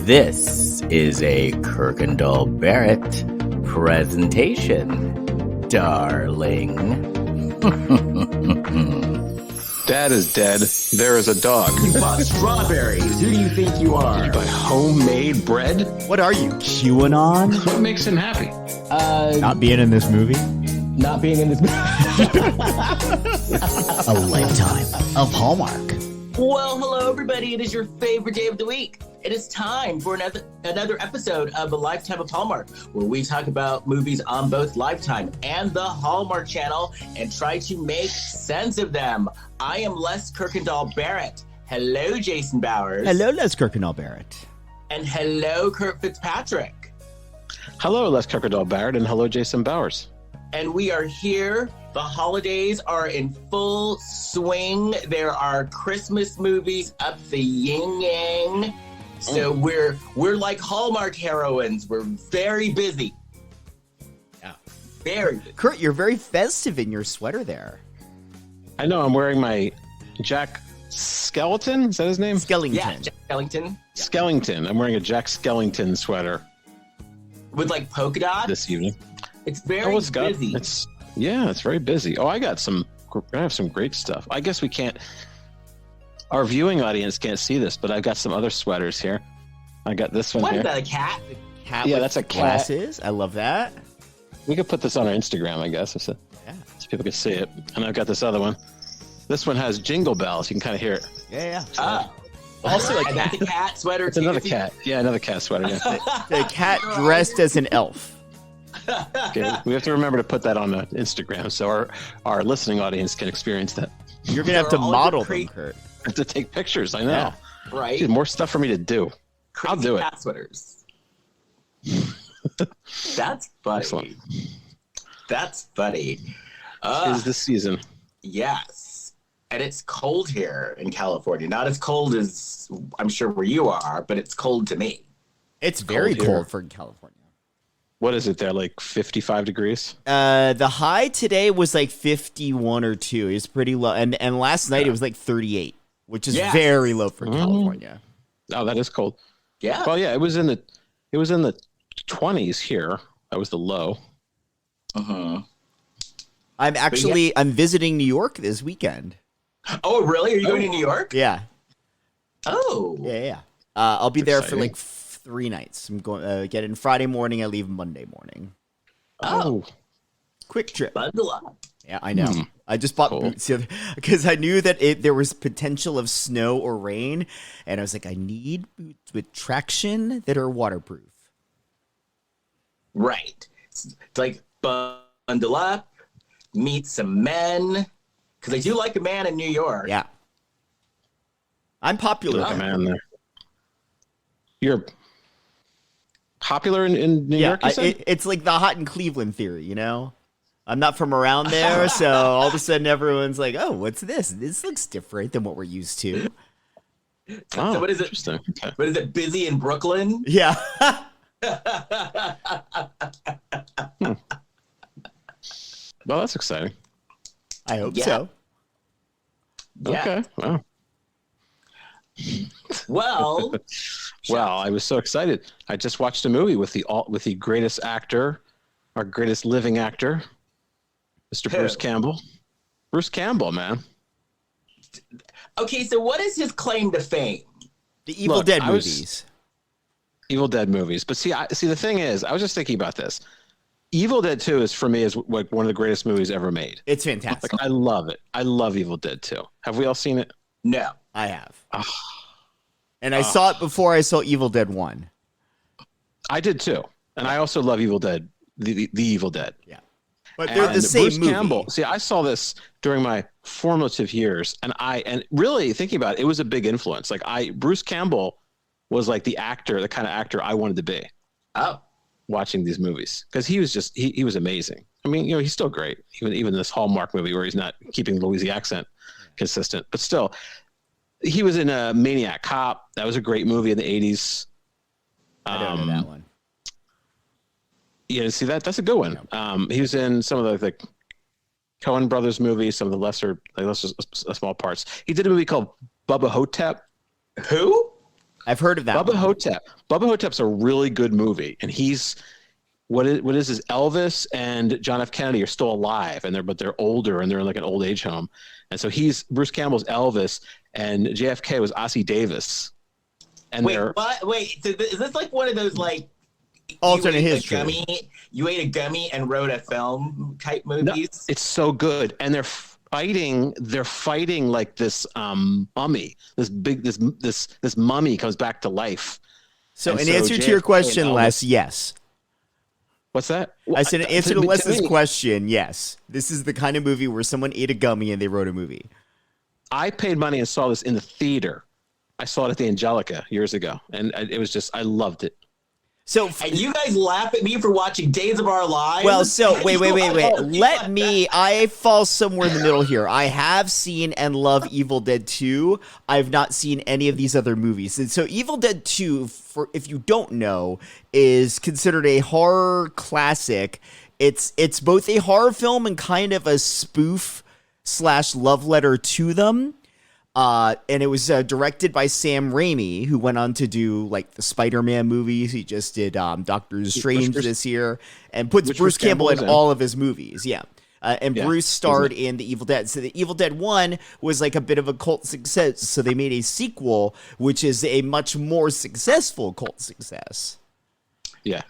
This is a Kirkendall Barrett presentation, darling. Dad is dead. There is a dog. You bought strawberries. Who do you think you are? You buy homemade bread? What are you, QAnon? What makes him happy? Not being in this movie? Not being in this movie. A lifetime of Hallmark. Well, hello, everybody. It is your favorite day of the week. It is time for another episode of A Lifetime of Hallmark, where we talk about movies on both Lifetime and the Hallmark Channel and try to make sense of them. I am Les Kirkendall Barrett. Hello, Jason Bowers. Hello, Les Kirkendall Barrett. And hello, Kurt Fitzpatrick. Hello, Les Kirkendall Barrett, and hello, Jason Bowers. And we are here. The holidays are in full swing. There are Christmas movies up the yin-yang. So we're like Hallmark heroines. We're very busy. Yeah. Very busy. Kurt, you're very festive in your sweater there. I know, I'm wearing my Jack Skeleton? Is that his name? Skellington. Yeah, Jack Skellington. Skellington. I'm wearing a Jack Skellington sweater With like polka dots. this evening. It's very busy. It's very busy. Oh, I have some great stuff. I guess we can't. Our viewing audience can't see this, but I've got some other sweaters here. I got this one What here. is that, a cat? Cat Yeah, with that's a cat. glasses. I love that. We could put this on our Instagram, I guess, so Yeah. people can see it. And I've got this other one. This one has jingle bells. You can kind of hear it. Yeah. Also a cat. That's a cat sweater. It's another cat. Yeah, another cat sweater. Yeah. The cat dressed as an elf. Okay, we have to remember to put that on the Instagram so our listening audience can experience that. You're going to have to They're all model the them, Kurt. I have to take pictures. I know. Yeah. Right? Dude, more stuff for me to do. Crazy I'll do it. cat sweaters. That's funny. Excellent. That's funny. Is the season. Yes. And it's cold here in California. Not as cold as I'm sure where you are, but it's cold to me. It's very Cold here. cold for California. What is it there? Like 55 degrees? The high today was like 51 or 2. It's pretty low. And last night it was like 38, which is Yes. very low for California. Oh, that is cold. Yeah. Well, yeah, it was in the 20s here. That was the low. Uh-huh. I'm visiting New York this weekend. Oh, really? Are you going to New York? Yeah. Oh. Yeah. I'll be there for exciting. like 3 nights. I'm going get in Friday morning. I leave Monday morning. Oh. Quick trip. Bundle up. Yeah, I know. I just bought boots because I knew that there was potential of snow or rain, and I was like, I need boots with traction that are waterproof. Right. It's like bundle up, meet some men. Because I do like a man in New York. Yeah. I'm popular. Oh, man, there. You're popular in New York, you said? It's like the hot in Cleveland theory, you know? I'm not from around there, so all of a sudden everyone's like, oh, what's this? This looks different than what we're used to. Oh, So what is it? interesting. Okay. What is it? Busy in Brooklyn? Yeah. Well, that's exciting. I hope Yeah. so. Yeah. Okay. Wow. Well, Well, I was so excited. I just watched a movie with the greatest actor, our greatest living actor, Mr. Who? Bruce Campbell. Bruce Campbell, man. okay, so what is his claim to fame? The Evil Look, Dead I was- movies. Evil Dead movies. But see, the thing is, I was just thinking about this. Evil Dead 2 is, for me, is like one of the greatest movies ever made. It's fantastic. Like, I love it. I love Evil Dead 2. Have we all seen it? No. I have. Ah. And I saw it before I saw Evil Dead 1. I did too. And I also love Evil Dead, the Evil Dead. Yeah. But they're And the same Bruce movie. Campbell. See, I saw this during my formative years, and really thinking about it, it was a big influence. Like Bruce Campbell was like the kind of actor I wanted to be Oh. watching these movies, because he was just he was amazing. I mean, you know, he's still great, even this Hallmark movie where he's not keeping the Louisiana accent consistent, but still, he was in a Maniac Cop. That was a great movie in the 80s. I don't know that one. Yeah, see that's a good one. He was in some of the Coen Brothers movies, some of the lesser small parts. He did a movie called Bubba Hotep. Who? I've heard of that. Bubba Hotep. Bubba Hotep's a really good movie, and he's what is Elvis and John F. Kennedy are still alive, and they're older and they're in like an old age home, and so Bruce Campbell's Elvis, and JFK was Ossie Davis. And wait, what? Wait, so is this like one of those like alternate history? You ate a gummy and wrote a film type movies? No, it's so good, and they're fighting like this mummy. This mummy comes back to life. So in answer to your question, Les, yes. What's that? I said in answer to Les's question, yes. This is the kind of movie where someone ate a gummy and they wrote a movie. I paid money and saw this in the theater. I saw it at the Angelica years ago, and it was just, I loved it. So and you guys laugh at me for watching Days of Our Lives? Well, so wait. I fall somewhere in the middle here. I have seen and love Evil Dead 2. I've not seen any of these other movies. And so Evil Dead 2, if you don't know, is considered a horror classic. It's both a horror film and kind of a spoof / love letter to them. And it was directed by Sam Raimi, who went on to do like the Spider-Man movies. He just did Doctor Strange this year, and puts Bruce Campbell in all of his movies. Yeah. And Bruce starred in The Evil Dead. So The Evil Dead 1 was like a bit of a cult success. So they made a sequel, which is a much more successful cult success. Yeah.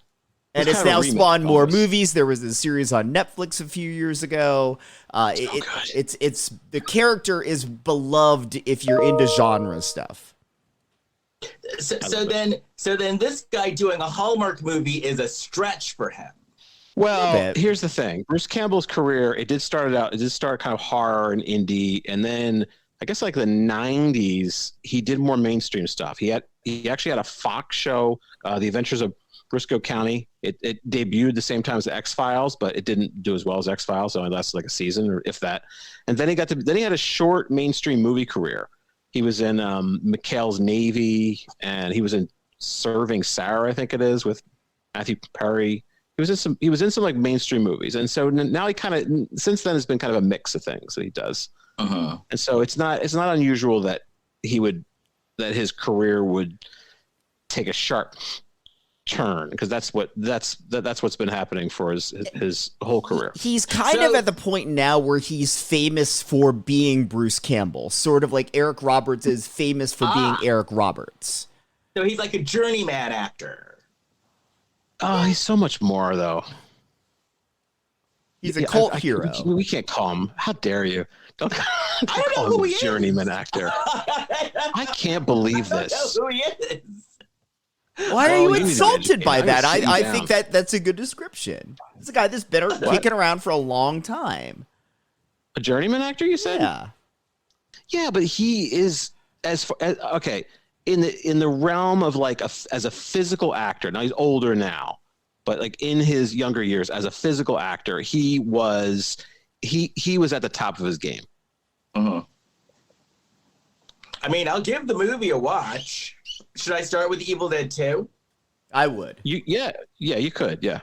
And it's now spawned more movies. There was a series on Netflix a few years ago. It's the character is beloved if you're into genre stuff. So then this guy doing a Hallmark movie is a stretch for him. Well, here's the thing. Bruce Campbell's career, it did start kind of horror and indie, and then I guess like the 90s, he did more mainstream stuff. He actually had a Fox show, The Adventures of Briscoe County. It debuted the same time as the X-Files, but it didn't do as well as X-Files. It only lasted like a season, or if that. And then he had a short mainstream movie career. He was in McHale's Navy, and he was in Serving Sarah, I think it is, with Matthew Perry. He was in some like mainstream movies, and so now since then it's been kind of a mix of things that he does. Uh-huh. And so it's not unusual that his career would take a sharp turn, because that's what's been happening for his whole career. He's kind of at the point now where he's famous for being Bruce Campbell, sort of like Eric Roberts is famous for being Eric Roberts. So he's like a journeyman actor. Oh, he's so much more though. He's a cult hero. We can't call him. How dare you? Don't I don't know who he is. Journeyman actor. I can't believe this. I don't know who he is. Why are you insulted by that? I think that's a good description. It's a guy that's been kicking around for a long time. A journeyman actor, you said? Yeah. Yeah, but he is okay. In the realm of like as a physical actor. Now he's older now, but like in his younger years as a physical actor, he was at the top of his game. Uh-huh. I mean, I'll give the movie a watch. Should I start with Evil Dead 2? I would. You could. Yeah.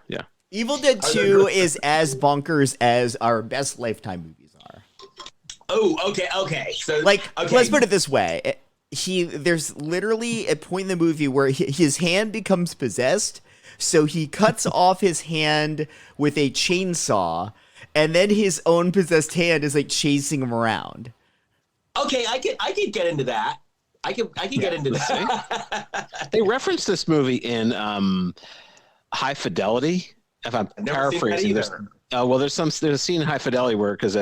Evil Dead 2 is as bonkers as our best Lifetime movies are. Oh, okay. So let's put it this way. There's literally a point in the movie where his hand becomes possessed, so he cuts off his hand with a chainsaw, and then his own possessed hand is like chasing him around. Okay, I could get into that. I can get into that. They referenced this movie in High Fidelity. If I'm paraphrasing, there's a scene in High Fidelity where because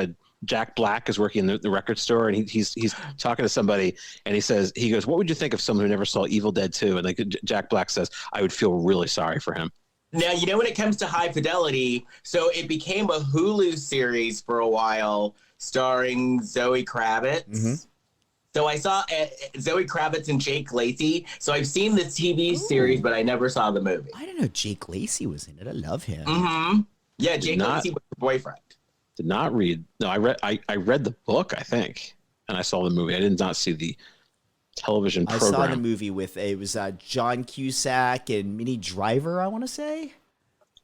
Jack Black is working in the record store, and he's talking to somebody, and he goes, "What would you think of someone who never saw Evil Dead 2?" And like Jack Black says, "I would feel really sorry for him." Now, when it comes to High Fidelity, so it became a Hulu series for a while, starring Zoe Kravitz. Mm-hmm. So I saw Zoe Kravitz and Jake Lacy. So I've seen the TV series, but I never saw the movie. I didn't know Jake Lacy was in it. I love him. Mm-hmm. Yeah, Jake Lacy was her boyfriend. Did not read. No, I read the book, I think, and I saw the movie. I did not see the television program. I saw the movie it was John Cusack and Minnie Driver, I want to say.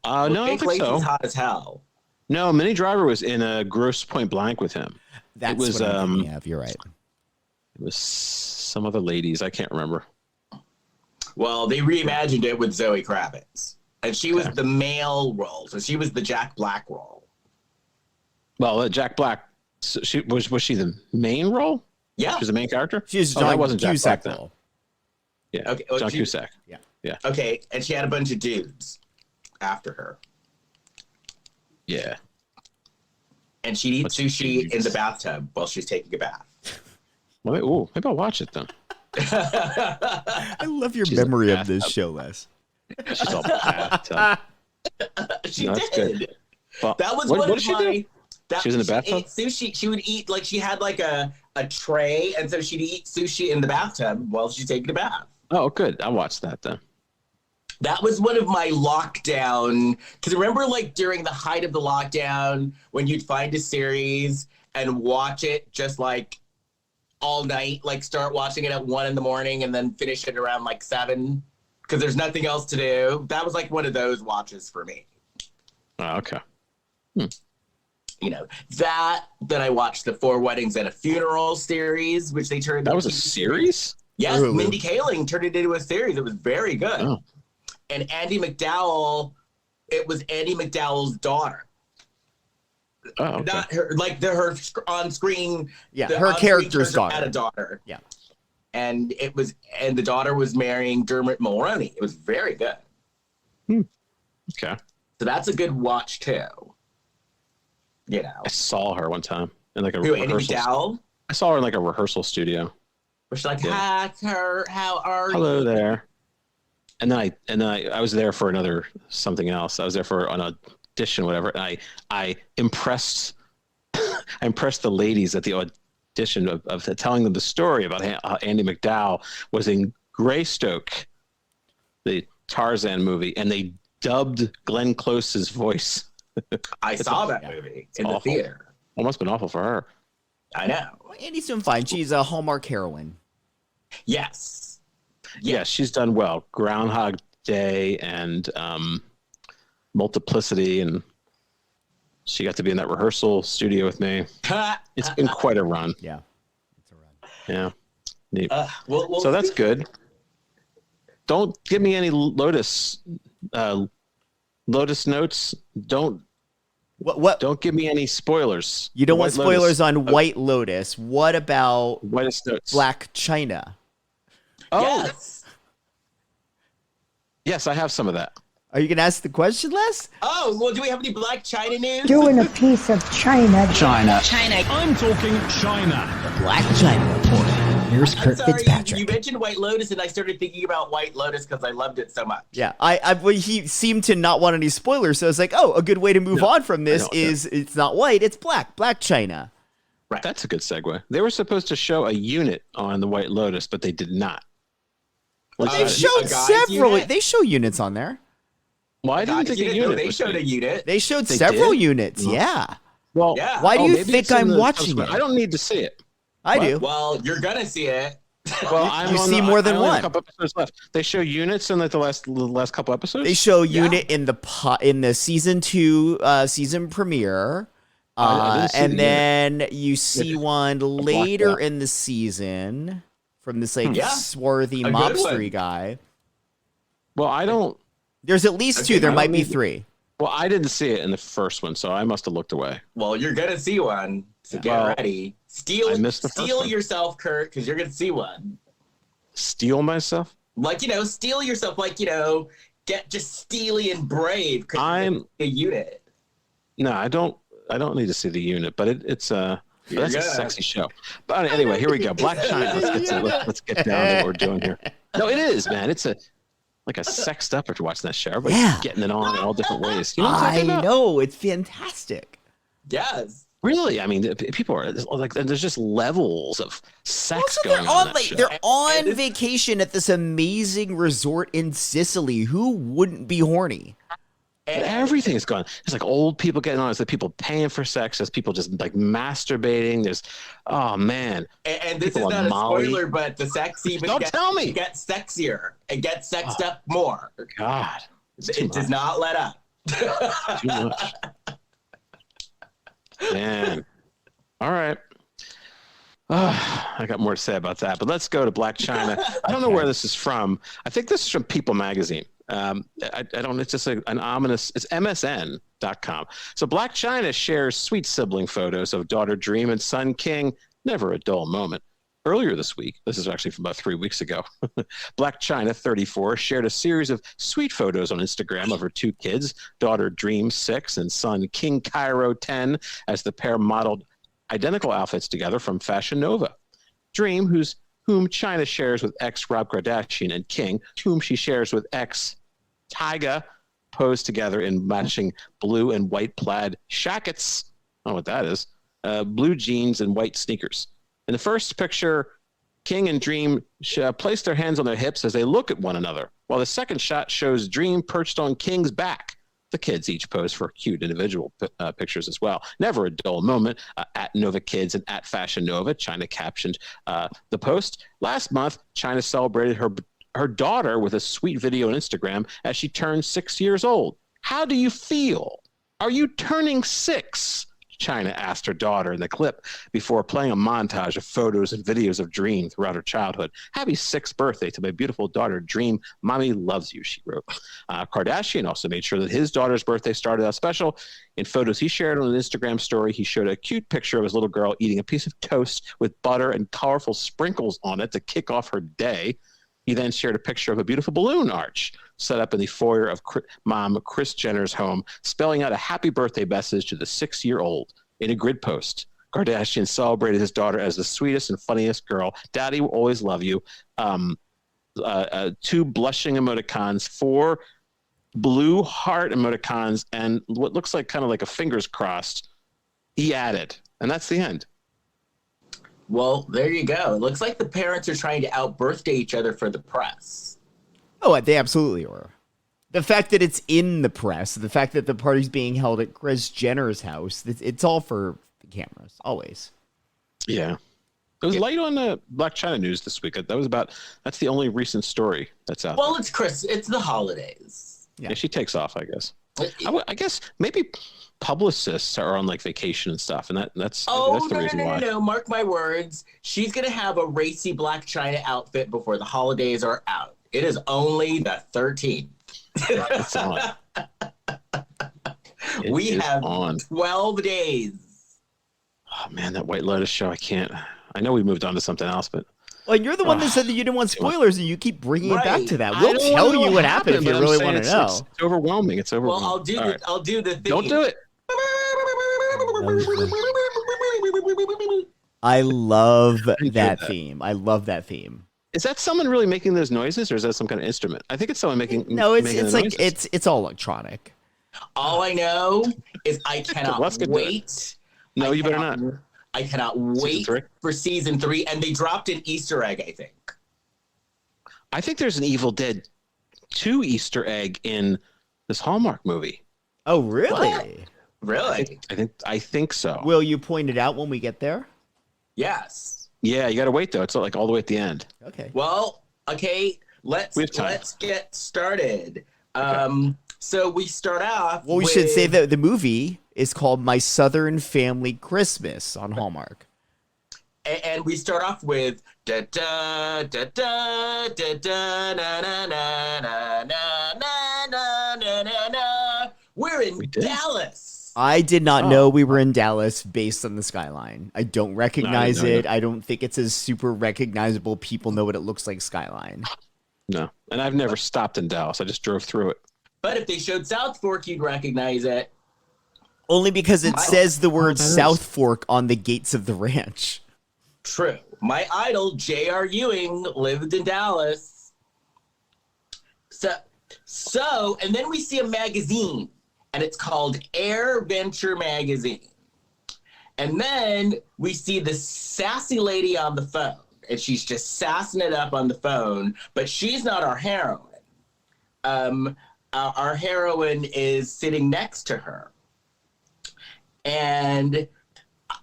No, I don't think so. Lacy's hot as hell. No, Minnie Driver was in a Grosse Point Blank with him. That's what I'm thinking of. You're right. It was some other ladies. I can't remember. Well, they reimagined it with Zoe Kravitz, and she was the male role, so she was the Jack Black role. Well, Jack Black, so she was she the main role? Yeah, she was the main character. She was that wasn't Jack Cusack Black, role. Yeah, okay, John Cusack. Yeah. Okay, and she had a bunch of dudes after her. Yeah. And she'd eat sushi in the bathtub while she's taking a bath. Well, maybe I'll watch it then. I love your memory of this show, Les. She's all bathtub. She No, did. that's good. Well, That was what one did of she my. do? She was in the bathtub? Ate sushi. She would eat like she had like a tray, and so she'd eat sushi in the bathtub while she's taking a bath. Oh, good. I'll watch that then. That was one of my lockdown. Because remember, like during the height of the lockdown, when you'd find a series and watch it just like all night, like start watching it at 1 a.m. and then finish it around like 7, because there's nothing else to do. That was like one of those watches for me. Oh, okay. You know, that then I watched the 4 Weddings and a Funeral series, which they turned. That was a series? Yes, Really? Mindy Kaling turned it into a series. It was very good. Oh. And Andy McDowell, it was Andy McDowell's daughter. Oh, okay. Not her, like her on screen. Yeah, the her on-screen character's character daughter. had a daughter. Yeah. And the daughter was marrying Dermot Mulroney. It was very good. Okay. So that's a good watch too. You know, I saw her one time in like a who Andy rehearsal. McDowell? I saw her in like a rehearsal studio. Where she's like, Yeah. "Hi, her. How are you?" Hello there. And then I was there for another something else. I was there for an audition, whatever. And I impressed the ladies at the audition of telling them the story about how Andy McDowell was in Greystoke, the Tarzan movie, and they dubbed Glenn Close's voice. I saw that movie in the awful. theater. Almost been awful for her. I know. Well, Andy's doing fine. She's a Hallmark heroine. Yes. Yeah, she's done well. Groundhog Day and Multiplicity, and she got to be in that rehearsal studio with me. It's been quite a run. Yeah. It's a run. Yeah. Neat. Well, So that's good. Don't give me any Lotus notes. Don't give me any spoilers. You don't want White Lotus. spoilers on White Lotus. What about Whitest notes. Blac Chyna? Oh, Yes. yes, I have some of that. Are you going to ask the question, Les? Oh, well, do we have any Blac Chyna news? Doing a piece of China. I'm talking China. Blac Chyna report. Here's I'm Kurt sorry, Fitzpatrick. you mentioned White Lotus, and I started thinking about White Lotus because I loved it so much. Yeah, well, he seemed to not want any spoilers, so I was like, oh, a good way to move on from this is it's not white, it's black. Blac Chyna. Right. That's a good segue. They were supposed to show a unit on the White Lotus, but they did not. They've a showed guy's several. unit? They show units on there. Well, I didn't think a No, unit. they was showed good. a unit. They showed They several did? units, Well, yeah. Well, Yeah. Why do you maybe think it's in I'm the watching subsequent- it? I don't need to see it. I do. Well, you're going to see it. Well, You see more than I only have one. A couple episodes left. They show units in like the last couple episodes. They show unit in the season 2 season premiere. I didn't see And the then you see one later out. in the season from this like Yeah. swarthy A good mobstery one. guy. Well, I don't. There's at least Okay, 2. There I might don't be need- 3. Well, I didn't see it in the first one, so I must have looked away. Well, you're going to see one. So get Well, ready. I missed the first Steal one. yourself, Kurt, because you're going to see one. Steal myself? Like, steal yourself. Like, get just steely and brave. 'Cause I'm- a unit. No, I don't. I don't need to see the unit, but it's that's You're a gonna. sexy show. But anyway, here we go. Blac Chyna. Let's get down to what we're doing here. No, it is, man. It's like a sexed up after watching that show. Everybody's Yeah. getting it on in all different ways. You know what I'm I talking about? know, it's fantastic. Yes. Really, I mean, people are like, there's just levels of sex Also, going on. in that show. they're on And this- vacation at this amazing resort in Sicily. Who wouldn't be horny? And everything's going. There's like old people getting on. There's like people paying for sex. There's people just like masturbating. There's, oh man. And this is People not on a Molly. spoiler, but the sex even Don't tell me. gets sexier. It gets sexed up more. God, it's too It does much. not let up. Too much. Man. All right. I got more to say about that, but let's go to Blac Chyna. I don't know where this is from. I think this is from People Magazine. I don't. It's just an ominous. It's MSN.com. So Blac Chyna shares sweet sibling photos of daughter Dream and son King. Never a dull moment. Earlier this week, this is actually from about 3 weeks ago, Blac Chyna, 34, shared a series of sweet photos on Instagram of her two kids, daughter Dream, 6, and son King Cairo, 10, as the pair modeled identical outfits together from Fashion Nova. Dream, whom Chyna shares with ex Rob Kardashian, and King, whom she shares with ex Tyga, posed together in matching blue and white plaid shackets. I don't know what that is. Blue jeans and white sneakers. In the first picture, King and Dream place their hands on their hips as they look at one another, while the second shot shows Dream perched on King's back. The kids each pose for cute individual pictures as well. Never a dull moment. At Nova Kids and at Fashion Nova, Chyna captioned the post. Last month, Chyna celebrated her daughter with a sweet video on Instagram as she turned 6 years old. How do you feel? Are you turning 6? Chyna asked her daughter in the clip before playing a montage of photos and videos of Dream throughout her childhood. Happy 6th birthday to my beautiful daughter, Dream. Mommy loves you, she wrote. Kardashian also made sure that his daughter's birthday started out special. In photos he shared on an Instagram story, he showed a cute picture of his little girl eating a piece of toast with butter and colorful sprinkles on it to kick off her day. He then shared a picture of a beautiful balloon arch set up in the foyer of Mom Kris Jenner's home, spelling out a happy birthday message to the 6-year-old in a grid post. Kardashian celebrated his daughter as the sweetest and funniest girl. Daddy will always love you. 2 blushing emoticons, 4 blue heart emoticons, and what looks like kind of like a fingers crossed. He added, and that's the end. Well, there you go. It looks like the parents are trying to out-birthday each other for the press. Oh, they absolutely are. The fact that it's in the press, the fact that the party's being held at Kris Jenner's house, it's all for the cameras, always. Yeah. It was light on the Blac Chyna news this week. That's the only recent story that's out there. Well, it's the holidays. Yeah, she takes off, I guess. I guess maybe publicists are on like vacation and stuff, and that's the reason why. No, mark my words. She's gonna have a racy Blac Chyna outfit before the holidays are out. It is only the 13th. It's on. We have 12 days. Oh man, that White Lotus show! I know we moved on to something else, but well, you're the one that said that you didn't want spoilers, and you keep bringing it back to that. We'll tell you what happened if you really want to know. It's overwhelming. It's overwhelming. Well, I'll do the thing. Don't do it. I love that theme. I love that theme. Is that someone really making those noises, or is that some kind of instrument? I think it's someone making. No, it's like noises. it's all electronic. All I know is I cannot wait. No, you better not. I cannot wait for season 3, and they dropped an Easter egg, I think. I think there's an Evil Dead 2 Easter egg in this Hallmark movie. Oh, really? What? Really? I think so. Will you point it out when we get there? Yes. Yeah, you got to wait though. It's like all the way at the end. Okay. Well, okay. Let's get started. Okay. So we start off. Well, we should say that the movie is called My Southern Family Christmas on Hallmark. And we start off with da da da da da da na na na na na na na na na. We're in Dallas. I did not know we were in Dallas based on the skyline. I don't recognize it. I don't think it's as super recognizable. People know what it looks like skyline. No, and I've never stopped in Dallas. I just drove through it. But if they showed South Fork, you'd recognize it. Only because it says the word South Fork on the gates of the ranch. True. My idol, J.R. Ewing, lived in Dallas. So, and then we see a magazine, and it's called Air Venture Magazine. And then we see the sassy lady on the phone, and she's just sassing it up on the phone, but she's not our heroine. Our heroine is sitting next to her. And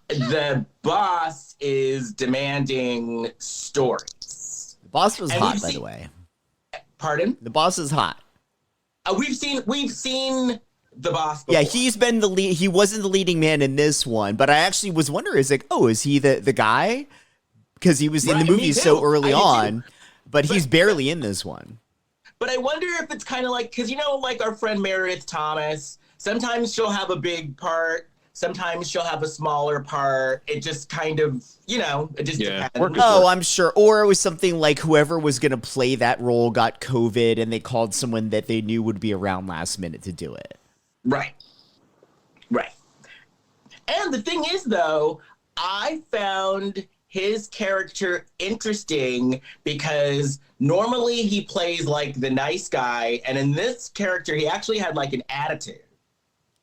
the boss is demanding stories. The boss was hot, by the way. Pardon? The boss is hot. We've seen the boss before. Yeah, he's been the lead. He wasn't the leading man in this one, but I actually was wondering, is he the guy? because he was in the Right, me movie too. so early I did too. on, but he's barely in this one. But I wonder if it's kind of like, because, like our friend Meredith Thomas, sometimes she'll have a big part, sometimes she'll have a smaller part. It just kind of, it just depends. Oh, I'm sure. Or it was something like whoever was going to play that role got COVID and they called someone that they knew would be around last minute to do it. Right. And the thing is, though, I found his character interesting because normally he plays like the nice guy, and in this character, he actually had like an attitude.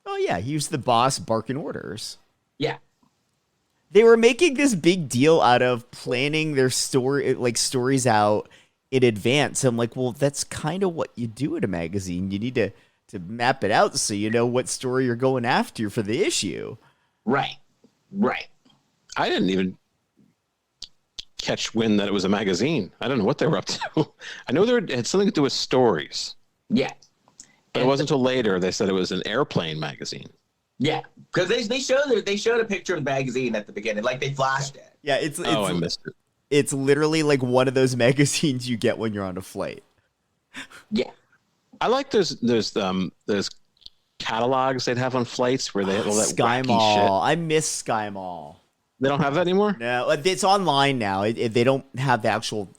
Oh, yeah. He was the boss barking orders. Yeah. They were making this big deal out of planning their stories out in advance. I'm like, well, that's kind of what you do in a magazine. You need to map it out so you know what story you're going after for the issue. Right. I didn't even catch wind that it was a magazine. I don't know what they were up to. I know it had something to do with stories. Yeah. But it wasn't until later they said it was an airplane magazine. Yeah, because they showed a picture of the magazine at the beginning, like they flashed it. Yeah, it's I missed it. It's literally like one of those magazines you get when you're on a flight. Yeah. I like those catalogs they'd have on flights where they had all that wacky Skymall. shit. I miss Skymall. They don't have that anymore? No, it's online now. They don't have the actual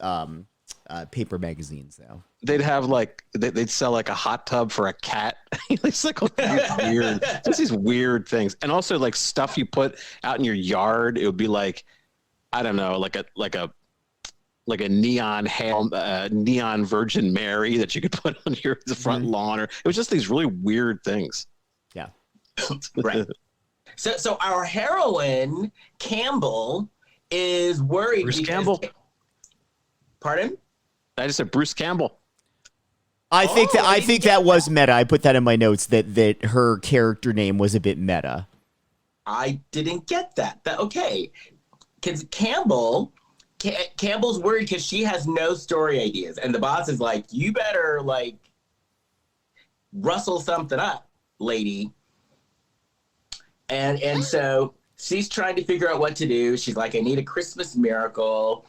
paper magazines though. They'd have they'd sell like a hot tub for a cat. It's like all these weird, just these weird things. And also like stuff you put out in your yard. It would be like, I don't know, like a neon Virgin Mary that you could put on the front lawn, or it was just these really weird things. Yeah. Right. So our heroine, Campbell, is worried. Bruce Campbell. Pardon? I just said Bruce Campbell. I think that was meta. I put that in my notes that her character name was a bit meta. I didn't get that. Okay. Because Campbell's worried because she has no story ideas. And the boss is like, you better rustle something up, lady. And so she's trying to figure out what to do. She's like, I need a Christmas miracle.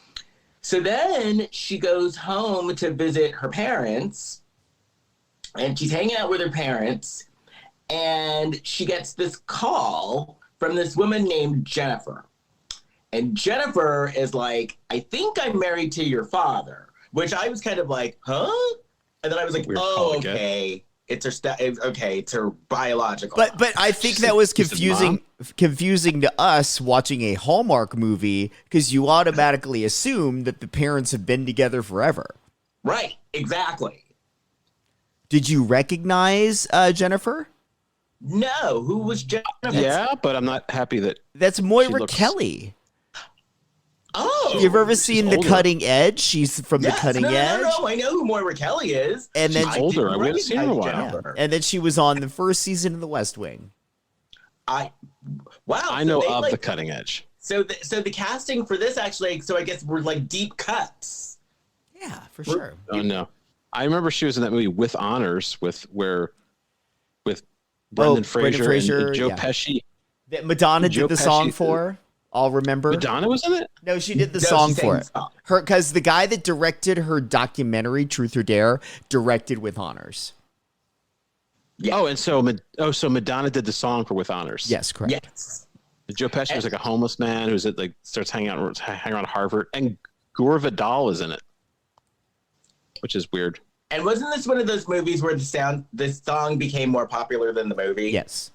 So then she goes home to visit her parents, and she's hanging out with her parents, and she gets this call from this woman named Jennifer. And Jennifer is like, I think I'm married to your father, which I was kind of like, huh? And then I was like, okay. It's her biological. But I think that was confusing to us watching a Hallmark movie because you automatically assume that the parents have been together forever. Right, exactly. Did you recognize Jennifer? No, who was Jennifer? Yeah, but I'm not happy that That's Moira Kelly. Oh, You've ever seen The older. Cutting Edge? She's from The Cutting Edge. No, I know who Moira Kelly is. And then she's older. I haven't seen her in a while. Jennifer. And then she was on the first season of The West Wing. I I know of The Cutting Edge. So the casting for this actually, so I guess were like deep cuts. Yeah, for sure. Oh no, I remember she was in that movie With Honors with Brendan Fraser and Joe Pesci. That Madonna did the song for. I'll remember. Madonna was in it? No, she did the song for it. Because the guy that directed her documentary, Truth or Dare, directed With Honors. Yeah. Oh, and so Madonna did the song for With Honors. Yes, correct. Yes. Joe Pesci was like a homeless man who's starts hanging around Harvard, and Gore Vidal is in it, which is weird. And wasn't this one of those movies where the song became more popular than the movie? Yes.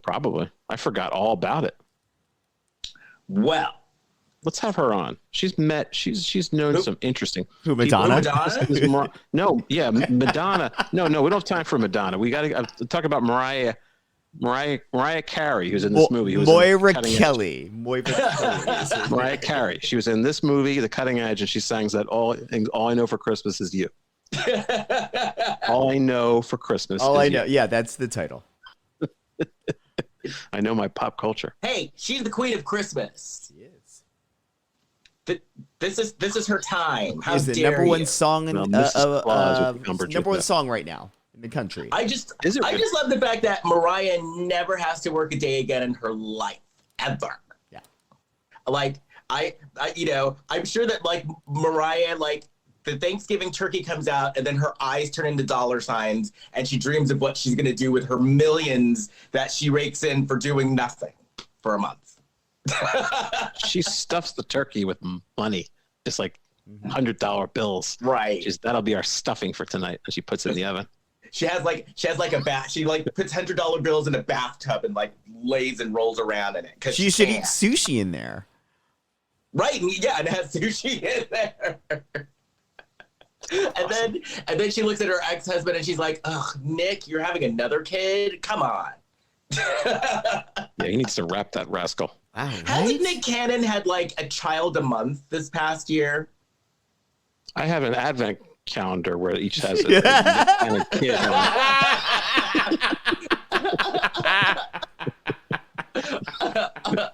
Probably. I forgot all about it. Well, let's have her on. She's known some interesting. Who, Madonna? Madonna? No, yeah, Madonna. No, we don't have time for Madonna. We got to talk about Mariah Carey, who's in this movie. Moira Kelly. Mariah Carey. She was in this movie, The Cutting Edge, and she sings that all I know for Christmas is you. All I know for Christmas. All is I know. You. Yeah, that's the title. I know my pop culture. Hey, she's the queen of Christmas. She is. This is her time. How Is the dare number one you? song in number one song right now in the country. I just love the fact that Mariah never has to work a day again in her life ever. Yeah. Like I'm sure that like Mariah, like the Thanksgiving turkey comes out and then her eyes turn into dollar signs and she dreams of what she's going to do with her millions that she rakes in for doing nothing for a month. She stuffs the turkey with money. It's like $100 bills. Right. That'll be our stuffing for tonight. And she puts it in the oven. She has like a bath. She like puts $100 bills in a bathtub and like lays and rolls around in it. Cause She should eat sushi in there. Right. Yeah. And it has sushi in there. And then she looks at her ex-husband and she's like, ugh, Nick, you're having another kid? Come on. Yeah, he needs to wrap that rascal. Wow, right? Hasn't Nick Cannon had like a child a month this past year? I have an advent calendar where each has a kind of kid on it.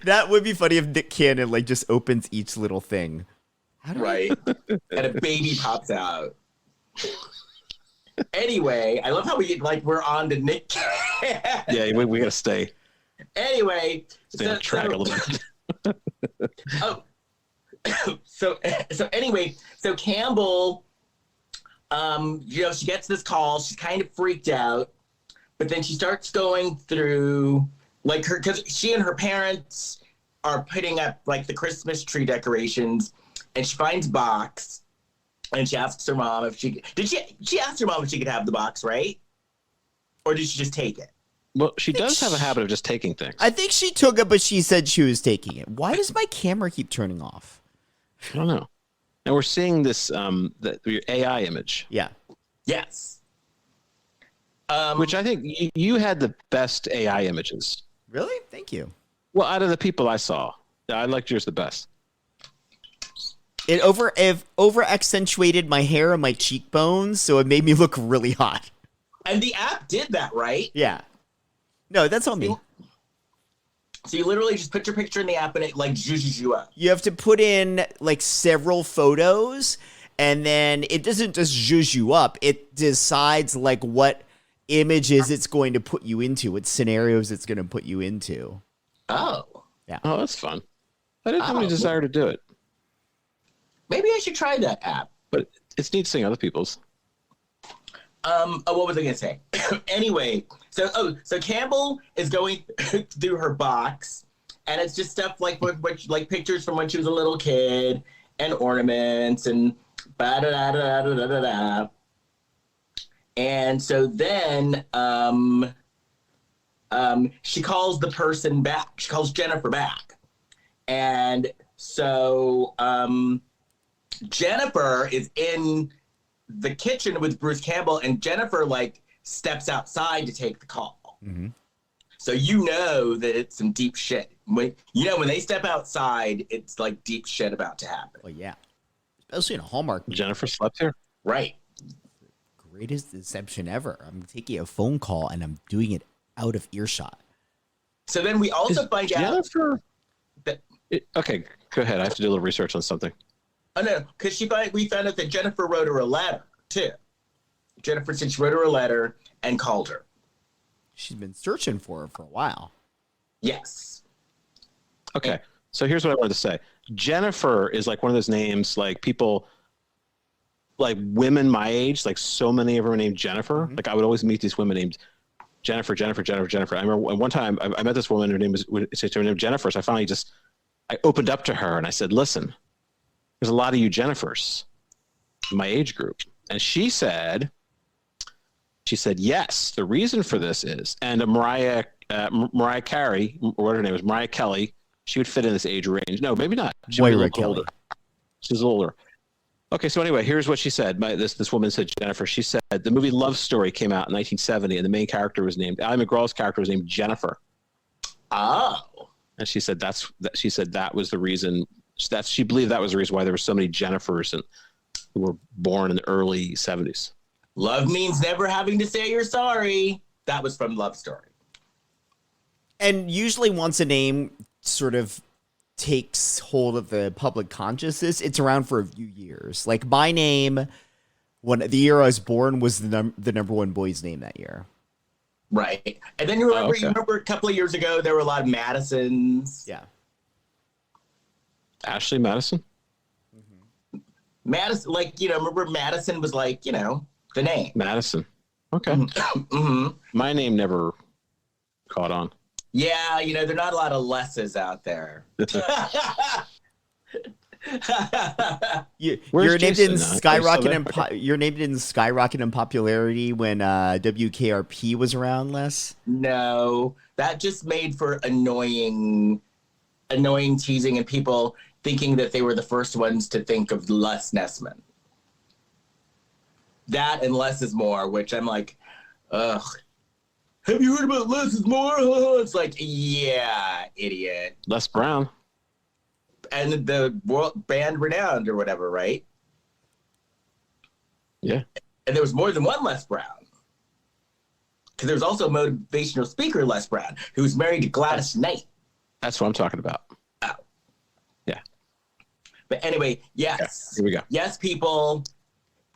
That would be funny if Nick Cannon like just opens each little thing. Right. And a baby pops out. Anyway, I love how we're on to Nick Cannon. Yeah, we gotta stay Stay on track a little bit. So Campbell, she gets this call. She's kind of freaked out, but then she starts going through like because she and her parents are putting up like the Christmas tree decorations, and she finds a box, and she asks her mom if she asked her mom if she could have the box, right? Or did she just take it? Well, she does have a habit of just taking things. I think she took it, but she said she was taking it. Why does my camera keep turning off? I don't know. And we're seeing this your AI image. Yeah. Yes. Which I think you had the best AI images. Really? Thank you. Well, out of the people I saw, I liked yours the best. It over accentuated my hair and my cheekbones, so it made me look really hot. And the app did that, right? Yeah. No, that's on me. So you literally just put your picture in the app and it like zhuzhes you up. You have to put in like several photos, and then it doesn't just zhuzh you up. It decides like what images it's going to put you into, what scenarios it's going to put you into. Oh. Yeah. Oh, that's fun. I didn't have any desire to do it. Maybe I should try that app. But it's neat seeing other people's. What was I gonna say? Anyway, so Campbell is going through her box, and it's just stuff like like pictures from when she was a little kid, and ornaments, and da da da da da da da. And so then, she calls the person back. She calls Jennifer back, and so Jennifer is in the kitchen with Bruce Campbell, and Jennifer like steps outside to take the call. Mm-hmm. So you know that it's some deep shit. When they step outside, it's like deep shit about to happen. Well, yeah, especially in a Hallmark movie. Jennifer slept here. Right. Greatest deception ever. I'm taking a phone call and I'm doing it out of earshot. So then we also find Jennifer. That. Okay, go ahead. I have to do a little research on something. Oh no, because we found out that Jennifer wrote her a letter too. Jennifer said she wrote her a letter and called her. She's been searching for her for a while. Yes. Okay, so here's what I wanted to say. Jennifer is like one of those names, like people, like women my age, like so many of them are named Jennifer. Mm-hmm. Like I would always meet these women named Jennifer. I remember one time I met this woman, her name was Jennifer. So I finally I opened up to her and I said, listen, there's a lot of you Jennifers in my age group. And she said, yes, the reason for this is, and Mariah Carey, or what her name was, Mariah Kelly, she would fit in this age range. No, maybe not. She was a little older. She's older. Okay, so anyway, here's what she said. This woman said, Jennifer, she said, the movie Love Story came out in 1970, and the main character was named, Ali McGraw's character was named Jennifer. Oh. And she said that was the reason, she believed that was the reason why there were so many Jennifers who were born in the early 70s. Love means never having to say you're sorry. That was from Love Story. And usually once a name sort of takes hold of the public consciousness, it's around for a few years. Like my name, when the year I was born, was the number one boy's name that year. Right. And then you remember a couple of years ago, there were a lot of Madisons. Yeah. Ashley Madison. Madison, like, remember Madison was like, the name. Madison. Okay. Mm-hmm. My name never caught on. Yeah, there are not a lot of Lesses out there. You're named Jason in now? skyrocketing. You're named in skyrocketing popularity when WKRP was around, Les. No, that just made for annoying teasing and people thinking that they were the first ones to think of Les Nessman. That and Less is More, which I'm like, ugh. Have you heard about Less is More? It's like, yeah, idiot. Les Brown. And the world band Renowned or whatever, right? Yeah. And there was more than one Les Brown. Because there was also a motivational speaker, Les Brown, who's married to Gladys Knight. That's what I'm talking about. Oh. Yeah. But anyway, yes. Okay, here we go. Yes, people.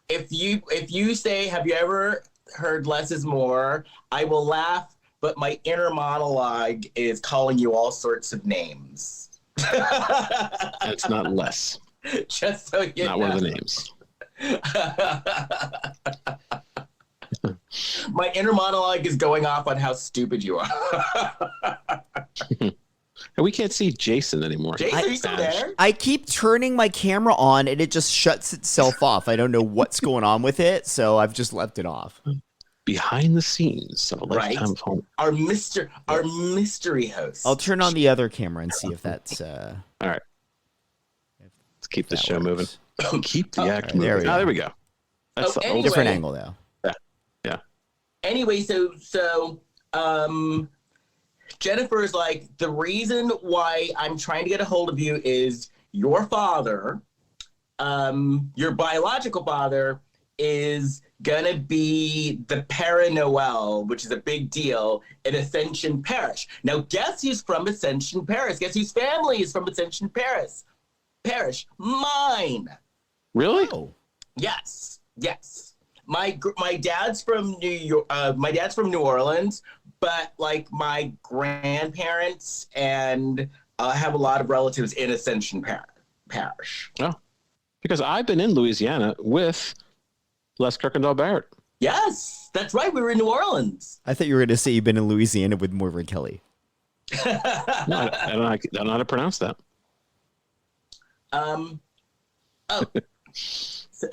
If you say, have you ever heard Less is More, I will laugh, but my inner monologue is calling you all sorts of names. It's not less. Just so you Not know. one of the names. My inner monologue is going off on how stupid you are. And we can't see Jason anymore. Jason, are you still there? I keep turning my camera on and it just shuts itself off. I don't know what's going on with it, so I've just left it off. Behind the scenes of a lifetime of home. Our mystery host. I'll turn on the other camera and see if that's All right. Let's keep the that show works. moving. Keep the act right, there moving. we There go. we go. That's the anyway. different angle though. Yeah. Anyway, so Jennifer's like, the reason why I'm trying to get a hold of you is your father, your biological father, is gonna be the Père Noël, which is a big deal in Ascension Parish. Now, guess who's from Ascension Parish? Guess whose family is from Ascension Parish? Mine. Really? Oh. Yes. My dad's from New York. My dad's from New Orleans, but like my grandparents and I have a lot of relatives in Ascension Parish. Oh. Because I've been in Louisiana with Les Kirkendall Barrett. Yes, that's right. We were in New Orleans. I thought you were going to say you've been in Louisiana with Moira Kelly. No, I don't know how to pronounce that.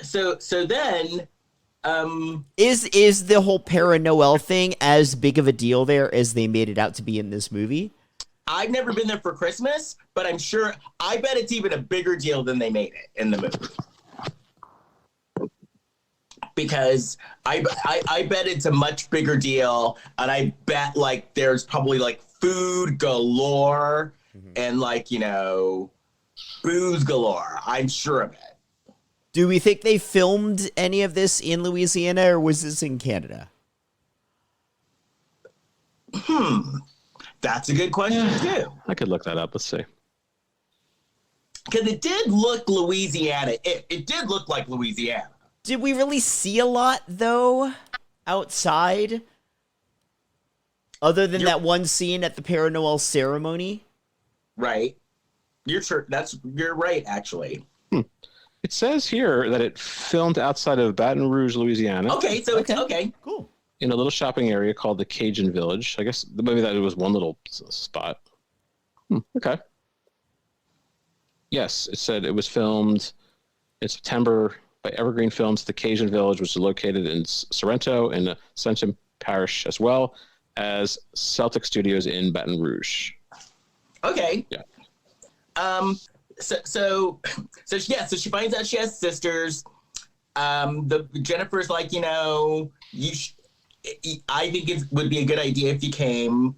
So then, Is the whole Père Noël thing as big of a deal there as they made it out to be in this movie? I've never been there for Christmas, but I bet it's even a bigger deal than they made it in the movie. Because I bet it's a much bigger deal, and I bet like there's probably like food galore and like booze galore. I'm sure of it. Do we think they filmed any of this in Louisiana or was this in Canada? That's a good question too. I could look that up. Let's see. Because it did look Louisiana. It did look like Louisiana. Did we really see a lot though outside? Other than that one scene at the Père Noël ceremony? Right. You're right, actually. It says here that it filmed outside of Baton Rouge, Louisiana. Okay, so it's okay. Cool. In a little shopping area called the Cajun Village. I guess maybe that was one little spot. Okay. Yes, it said it was filmed in September by Evergreen Films, the Cajun Village, which is located in Sorrento in Ascension Parish, as well as Celtic Studios in Baton Rouge. Okay. Yeah. So she finds out she has sisters. The Jennifer's like, I think it would be a good idea if you came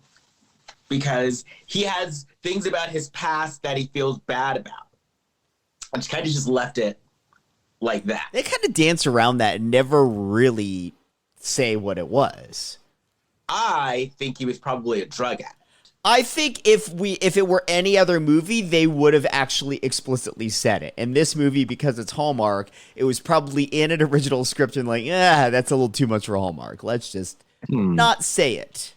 because he has things about his past that he feels bad about. And she kind of just left it like that. They kind of dance around that and never really say what it was. I think he was probably a drug addict. I think if it were any other movie, they would have actually explicitly said it. In this movie, because it's Hallmark, it was probably in an original script and like, that's a little too much for Hallmark. Let's just not say it.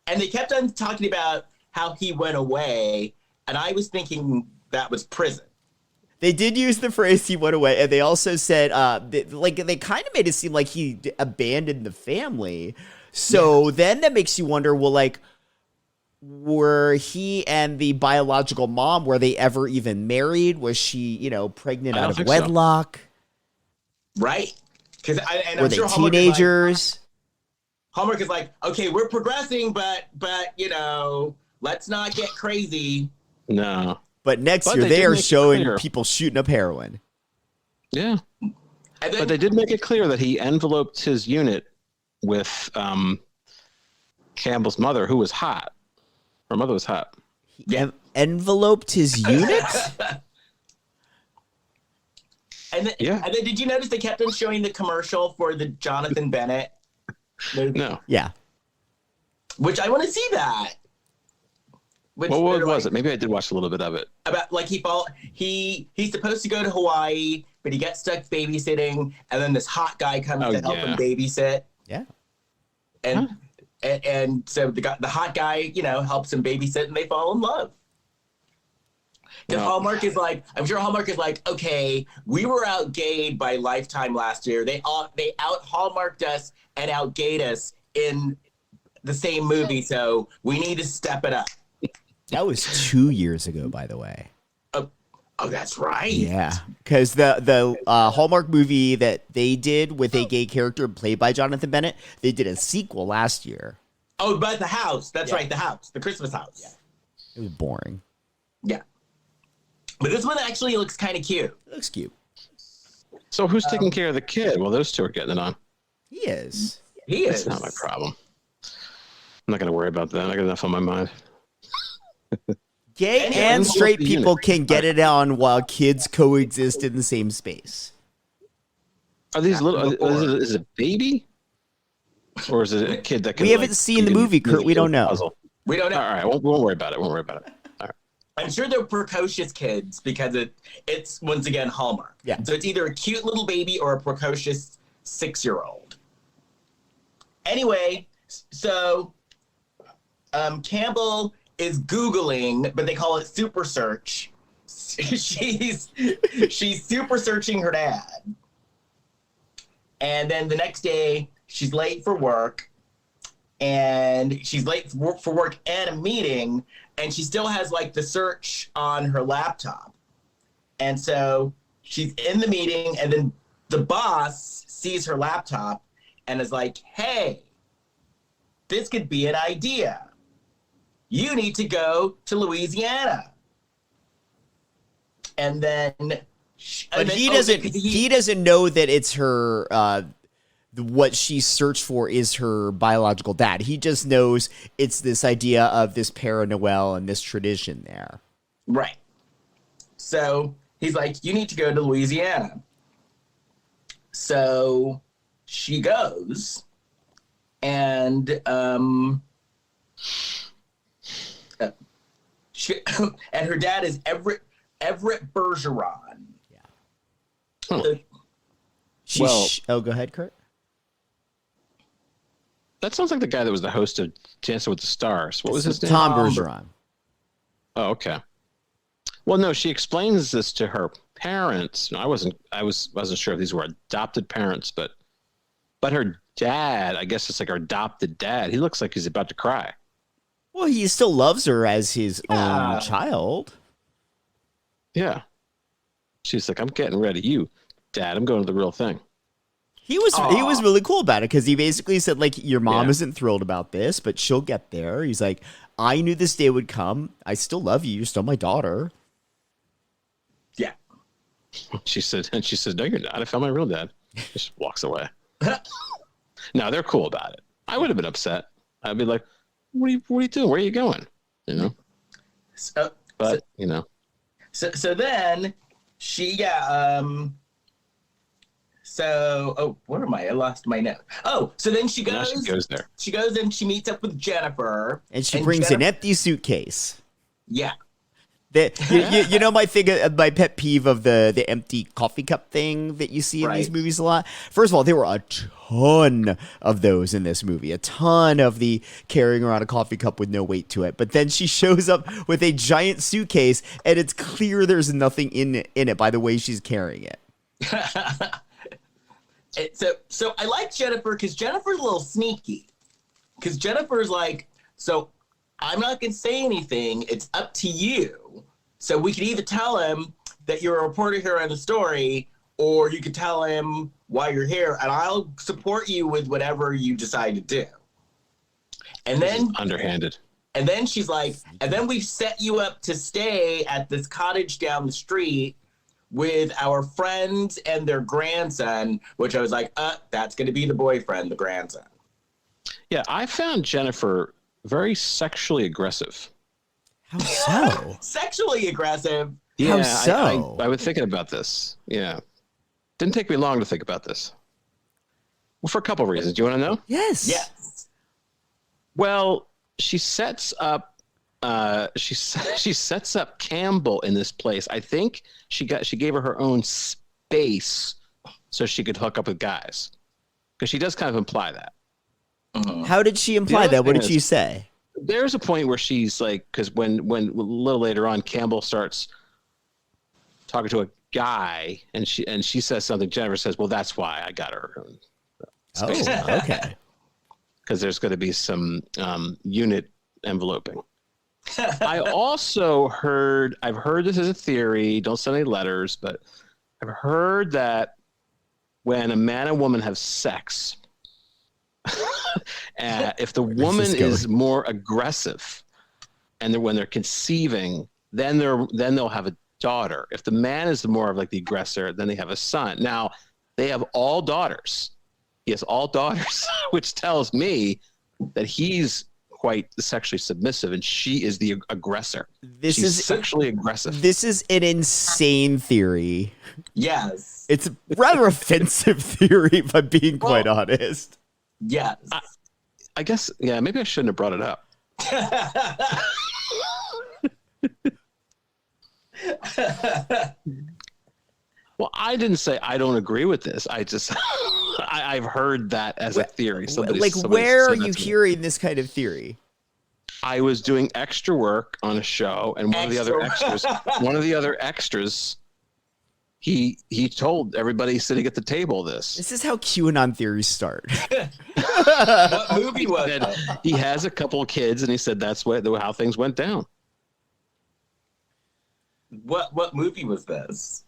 And they kept on talking about how he went away, and I was thinking that was prison. They did use the phrase he went away, and they also said, they kind of made it seem like he abandoned the family. So then that makes you wonder, well, like, were he and the biological mom, were they ever even married? Was she, pregnant out of wedlock? So. Right? Because were they teenagers? Hallmark is like, okay, we're progressing, but let's not get crazy. No. But next year they are showing people shooting up heroin. Yeah. But they did make it clear that he enveloped his unit with Campbell's mother, who was hot. Her mother was hot. He enveloped his unit? And then did you notice they kept on showing the commercial for the Jonathan Bennett movie? No. Yeah. Which I want to see that. What was it? Maybe I did watch a little bit of it. About like he's supposed to go to Hawaii, but he gets stuck babysitting, and then this hot guy comes to help him babysit. Yeah. And so the hot guy, helps him babysit, and they fall in love. Because Hallmark is like, I'm sure Hallmark is like, okay, we were outgayed by Lifetime last year. They out Hallmarked us and outgayed us in the same movie, so we need to step it up. That was 2 years ago, by the way. Oh, that's right. Yeah, because the Hallmark movie that they did with a gay character played by Jonathan Bennett, they did a sequel last year. Oh, but the house. That's right, the house. The Christmas house. Yeah. It was boring. Yeah. But this one actually looks kind of cute. It looks cute. So who's taking care of the kid? Well, those two are getting it on. He is. That's not my problem. I'm not going to worry about that. I got enough on my mind. Gay and straight people can get it on while kids coexist in the same space. Are these is it a baby? Or is it a kid that can... We haven't seen the movie, Kurt. We don't know. Puzzle? We don't know. All right, we won't worry about it. All right. I'm sure they're precocious kids because it's once again Hallmark. Yeah. So it's either a cute little baby or a precocious 6-year-old. Anyway, so Campbell is Googling, but they call it super search. She's super searching her dad. And then the next day, she's late for work. And she's late for work and a meeting. And she still has like the search on her laptop. And so she's in the meeting, and then the boss sees her laptop and is like, hey, this could be an idea. You need to go to Louisiana. And then... But he doesn't know that it's her... what she searched for is her biological dad. He just knows it's this idea of this Père Noël and this tradition there. Right. So he's like, you need to go to Louisiana. So she goes, and and her dad is Everett Bergeron. Yeah. So, go ahead, Kurt. That sounds like the guy that was the host of Dancing with the Stars. What was his name? Tom Bergeron. Oh, okay. Well, no, she explains this to her parents. No, I wasn't sure if these were adopted parents, but her dad, I guess it's like her adopted dad. He looks like he's about to cry. Well, he still loves her as his own child. Yeah. She's like, I'm getting ready. You, Dad, I'm going to the real thing. He was really cool about it because he basically said, like, your mom isn't thrilled about this, but she'll get there. He's like, I knew this day would come. I still love you. You're still my daughter. Yeah. She said, no, you're not. I found my real dad. Just walks away. No, they're cool about it. I would have been upset. I'd be like, what are you doing? Where are you going? You know? So then she got, where am I? I lost my note. Oh, so then she goes. Now she goes there. She goes and she meets up with Jennifer. And she brings an empty suitcase. Yeah. You know my pet peeve of the empty coffee cup thing that you see in these movies a lot? First of all, there were a ton of those in this movie. A ton of the carrying around a coffee cup with no weight to it. But then she shows up with a giant suitcase, and it's clear there's nothing in it by the way she's carrying it. So I like Jennifer because Jennifer's a little sneaky. Because Jennifer's like, so I'm not going to say anything. It's up to you. So we could either tell him that you're a reporter here on the story, or you could tell him why you're here, and I'll support you with whatever you decide to do. And then underhanded. And then she's like, and then we've set you up to stay at this cottage down the street with our friends and their grandson, which I was like, that's going to be the boyfriend, the grandson. Yeah, I found Jennifer very sexually aggressive. How so? Sexually aggressive? Yeah, How so? I was thinking about this. Yeah. Didn't take me long to think about this. Well, for a couple of reasons. Do you want to know? Yes. Yes. Well, she sets up she sets up Campbell in this place. I think she gave her own space so she could hook up with guys. Because she does kind of imply that. Mm-hmm. How did she imply that? What did she say? There's a point where she's like, because when a little later on, Campbell starts talking to a guy, and she says something. Jennifer says, "Well, that's why I got her own space." Oh, okay. Because there's going to be some unit enveloping. I've heard this as a theory. Don't send any letters, but I've heard that when a man and woman have sex, if the woman is more aggressive, and when they're conceiving, then they'll have a daughter. If the man is more of like the aggressor, then they have a son. Now they have all daughters. He has all daughters, which tells me that he's quite sexually submissive and she is the aggressor. She's sexually aggressive. This is an insane theory. Yes. It's a rather offensive theory, if I'm being quite honest. Yes. I guess, yeah, maybe I shouldn't have brought it up. Well, I didn't say I don't agree with this. I just, I've heard that as a theory. Where are you hearing this kind of theory? I was doing extra work on a show, and one of the other extras, he told everybody sitting at the table this. This is how QAnon theories start. What movie was it? He has a couple of kids, and he said that's how things went down. What movie was this?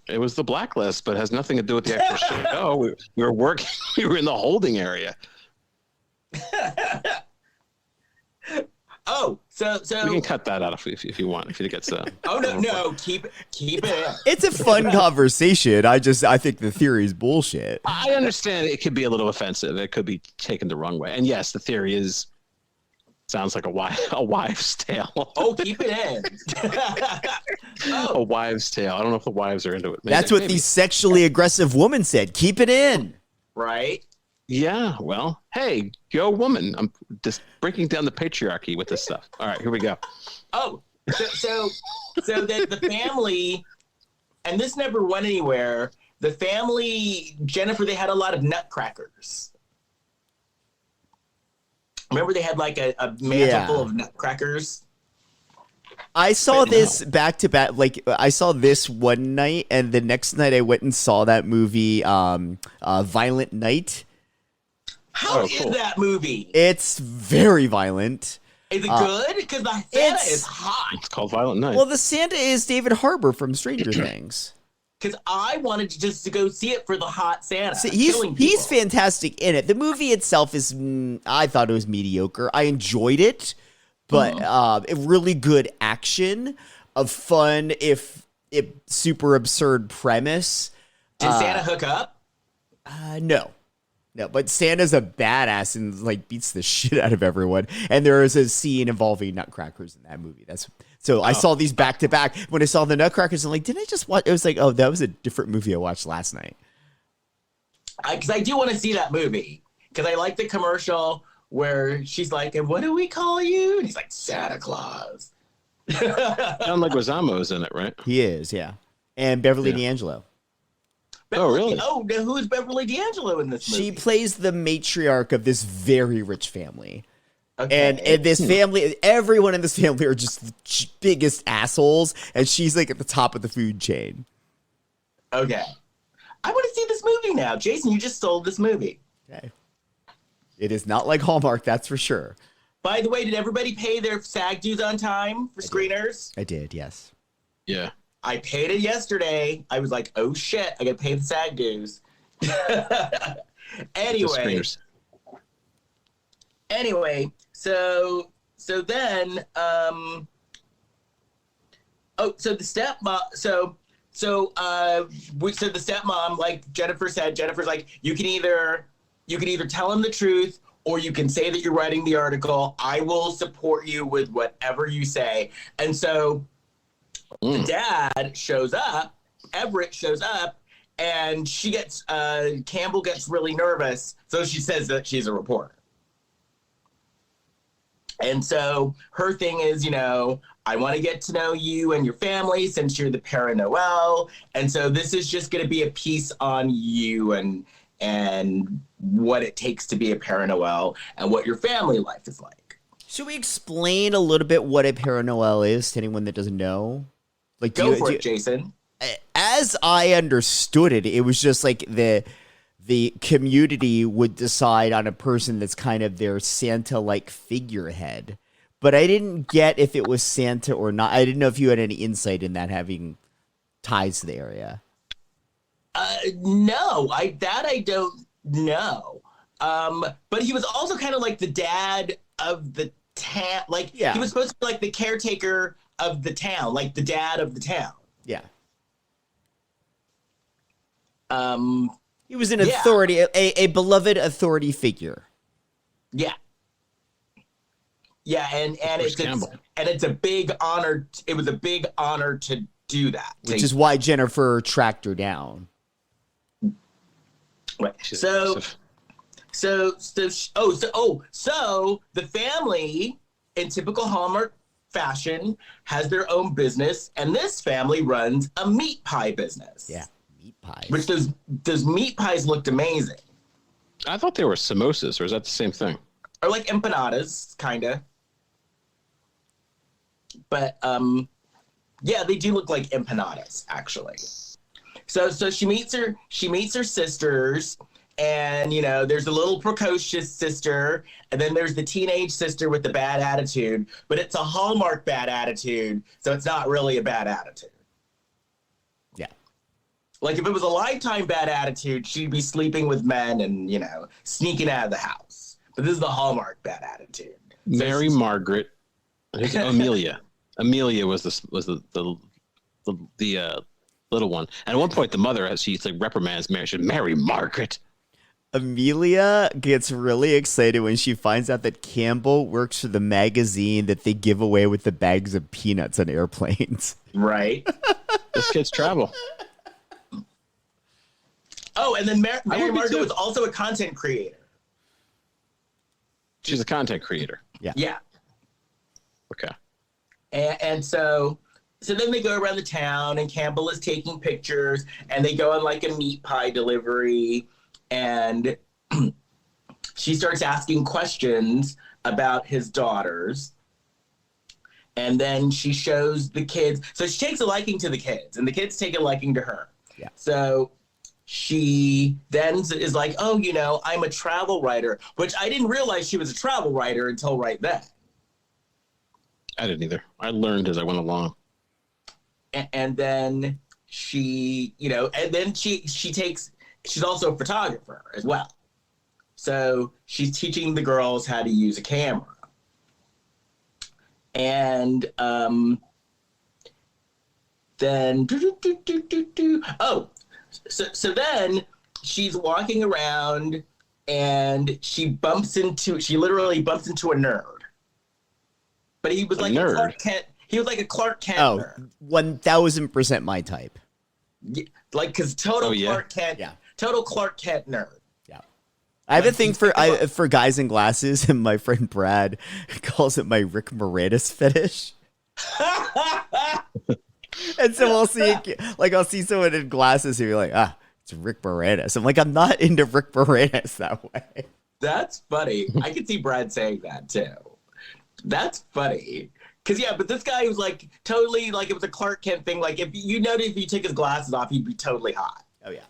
It was The Blacklist, but it has nothing to do with the actual show. We were working. We were in the holding area. Oh, so we can cut that out if you want. If it gets oh no, keep it in. It's a fun conversation. I think the theory is bullshit. I understand it could be a little offensive. It could be taken the wrong way. And yes, the theory sounds like a wives' tale. Oh, keep it in. A wives' tale. I don't know if the wives are into it. That's what the sexually aggressive woman said. Keep it in. Right? Yeah. Well, hey, go woman. I'm just breaking down the patriarchy with this stuff. All right, here we go. Oh, so the family, and this never went anywhere. The family, Jennifer, they had a lot of nutcrackers. Remember they had like a mantle full of nutcrackers? I saw this back to back. Like I saw this one night, and the next night I went and saw that movie, Violent Night. How is that movie? It's very violent. Is it good? Because the Santa is hot. It's called Violent Night. Well, the Santa is David Harbour from Stranger Things. Because I wanted to go see it for the hot Santa. So he's fantastic in it. The movie itself is, I thought it was mediocre. I enjoyed it, but a really good action, of fun, if super absurd premise. Did Santa hook up? No, but Santa's a badass and like beats the shit out of everyone. And there is a scene involving nutcrackers in that movie. I saw these back to back. When I saw the nutcrackers, I'm like, didn't I just watch? It was like, oh, that was a different movie I watched last night. Because I do want to see that movie. Because I like the commercial where she's like, and what do we call you? And he's like, Santa Claus. John Leguizamo's in it, right? He is, yeah. And Beverly D'Angelo. Really? Oh, now who is Beverly D'Angelo in this movie? She plays the matriarch of this very rich family. Okay. And this family, everyone in this family are just the biggest assholes, and she's like at the top of the food chain. Okay. I want to see this movie now. Jason, you just sold this movie. Okay. It is not like Hallmark, that's for sure. By the way, did everybody pay their SAG dues on time for screeners? I did, yes. Yeah. I paid it yesterday. I was like, oh shit, I got to pay the SAG dues. Anyway, so then so the stepmom so the stepmom, like Jennifer said, Jennifer's like, you can either tell him the truth or you can say that you're writing the article. I will support you with whatever you say. And so the dad shows up, Everett shows up, and she gets Campbell gets really nervous, so she says that she's a reporter. And so her thing is, I want to get to know you and your family since you're the Père Noël. And so this is just going to be a piece on you and what it takes to be a Père Noël and what your family life is like. Should we explain a little bit what a Père Noël is to anyone that doesn't know? Like, Go for it, Jason. As I understood it, it was just like the community would decide on a person that's kind of their Santa-like figurehead. But I didn't get if it was Santa or not. I didn't know if you had any insight in that, having ties to the area. No, I don't know. But he was also kind of like the dad of the town. Like, he was supposed to be like the caretaker of the town, like the dad of the town. Yeah. He was an authority, a beloved authority figure. Yeah. Yeah, and it's a big honor. It was a big honor to do that. Which is why Jennifer tracked her down. Right. So the family, in typical Hallmark fashion, has their own business, and this family runs a meat pie business. Yeah, meat pies. Which those meat pies looked amazing. I thought they were samosas, or is that the same thing? Or like empanadas, kinda. But yeah, they do look like empanadas, actually. So she meets her sisters, and there's a little precocious sister, and then there's the teenage sister with the bad attitude, but it's a Hallmark bad attitude, so it's not really a bad attitude. Yeah. Like if it was a Lifetime bad attitude, she'd be sleeping with men and, sneaking out of the house. But this is the Hallmark bad attitude. So Mary Margaret. Amelia. Amelia was the little one. And at one point, the mother, as she reprimands Mary, she said, Mary Margaret. Amelia gets really excited when she finds out that Campbell works for the magazine that they give away with the bags of peanuts on airplanes. Right. This kid's travel. Oh, and then Mary Margaret was also a content creator. She's a content creator. Yeah. Yeah. Okay. And so then they go around the town, and Campbell is taking pictures, and they go on like a meat pie delivery, and she starts asking questions about his daughters. And then she shows the kids. So she takes a liking to the kids, and the kids take a liking to her. Yeah. So she then is like, oh, I'm a travel writer, which I didn't realize she was a travel writer until right then. I didn't either. I learned as I went along. And then she, and then she's also a photographer as well. So she's teaching the girls how to use a camera. And then, so then she's walking around, and she literally bumps into a nerd. But he was like a Clark Kent. He was like a Clark Kent nerd. 1000% my type. Yeah, because total Clark Kent. Yeah. Total Clark Kent nerd. Yeah. I have a thing for guys in glasses, and my friend Brad calls it my Rick Moranis fetish. And so I'll see someone in glasses who are like, it's Rick Moranis. I'm like, I'm not into Rick Moranis that way. That's funny. I could see Brad saying that too. That's funny. Cause yeah, but this guy was like totally like it was a Clark Kent thing. Like if you notice if you took his glasses off, he'd be totally hot. Oh yeah.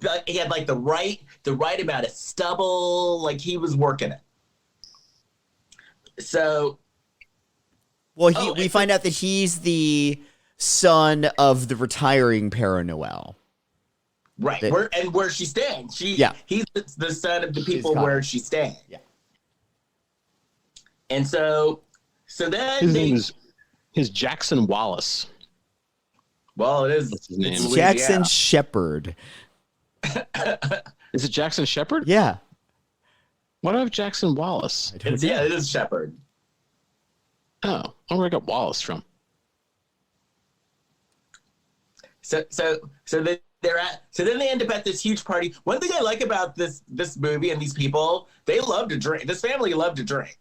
But he had like the right amount of stubble. Like he was working it. So. Well, we find out that he's the son of the retiring Père Noël. Right. Where she's staying. He's the son of the people where she's staying. Yeah. And so then his name is Jackson Wallace. Well, it is. That's his name. It's Jackson Shepard. Is it Jackson Shepard? Yeah. Why do I have Jackson Wallace? It is Shepard. Oh, where I got Wallace from? So then they end up at this huge party. One thing I like about this movie and these people, they love to drink. This family loved to drink.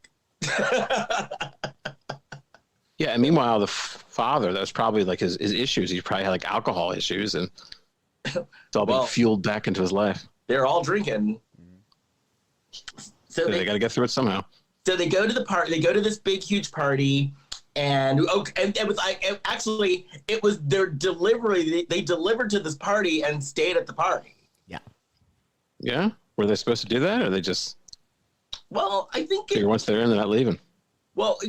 Yeah, and meanwhile, the father, that's probably like his issues. He probably had like alcohol issues, and it's all being fueled back into his life. They're all drinking. So they got to get through it somehow. So they go to the party. They go to this big, huge party, and it was their delivery. They delivered to this party and stayed at the party. Yeah. Yeah. Were they supposed to do that, or they just? Well, I think once they're in, they're not leaving. Well,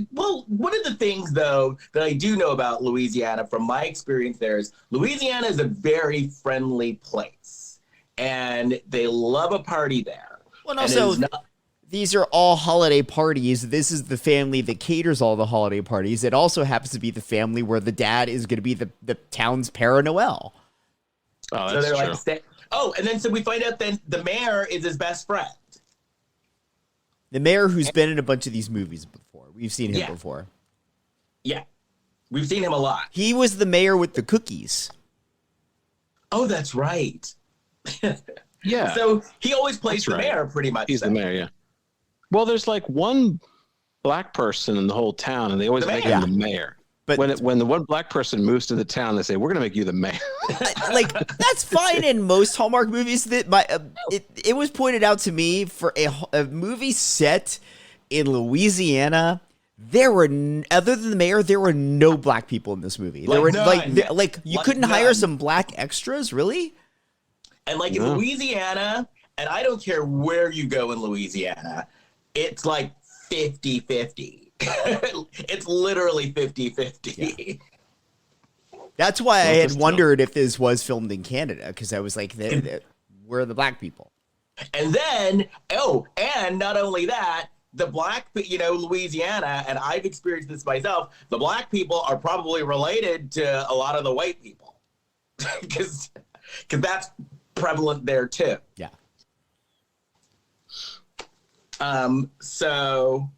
one of the things though that I do know about Louisiana, from my experience there, is Louisiana is a very friendly place, and they love a party there. Well, and also. These are all holiday parties. This is the family that caters all the holiday parties. It also happens to be the family where the dad is going to be the town's Père Noël. Oh, that's true. Like, and then so we find out then the mayor is his best friend. The mayor who's been in a bunch of these movies before. We've seen him before. Yeah. We've seen him a lot. He was the mayor with the cookies. Oh, that's right. Yeah. So he always plays the mayor pretty much. He's the mayor, yeah. Well, there's like one black person in the whole town, and they always make him the mayor. But when the one black person moves to the town, they say, "We're going to make you the mayor." Like that's fine in most Hallmark movies. That it was pointed out to me for a movie set in Louisiana. There were other than the mayor, there were no black people in this movie. There were you couldn't hire some black extras, really. And like in Louisiana, and I don't care where you go in Louisiana, it's like 50-50. It's literally 50-50. Yeah. That's why I had wondered if this was filmed in Canada, because I was like, where are the black people? And then, and not only that, the black, Louisiana, and I've experienced this myself, the black people are probably related to a lot of the white people. Because that's prevalent there too. Yeah. So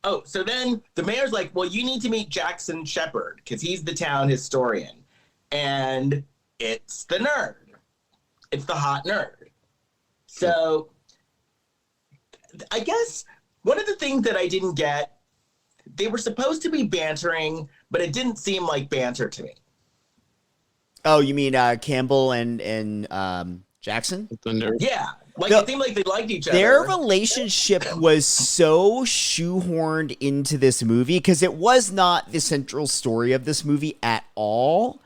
then the mayor's like, well, you need to meet Jackson Shepard because he's the town historian. And it's the nerd. It's the hot nerd. So I guess one of the things that I didn't get, they were supposed to be bantering, but it didn't seem like banter to me. Oh, you mean Campbell and Jackson? The nerd. Yeah. It seemed like they liked each other. Their relationship was so shoehorned into this movie because it was not the central story of this movie at all.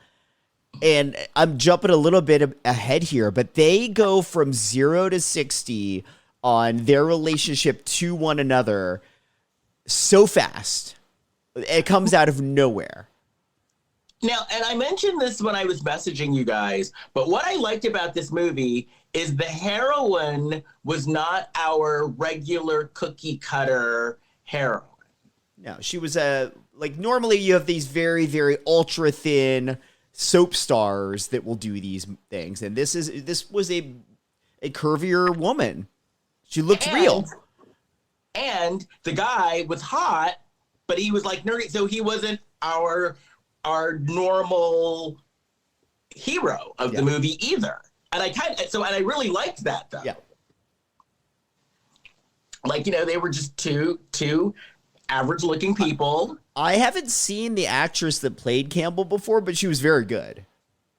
And I'm jumping a little bit ahead here, but they go from 0 to 60 on their relationship to one another so fast. It comes out of nowhere. Now, and I mentioned this when I was messaging you guys, but what I liked about this movie is the heroine was not our regular cookie cutter heroine. No, she was normally you have these very, very ultra thin soap stars that will do these things. And this was a curvier woman. She looked real. And the guy was hot, but he was like nerdy. So he wasn't our normal hero of the movie either. And I really liked that though. Yeah. Like, they were just two average looking people. I haven't seen the actress that played Campbell before, but she was very good.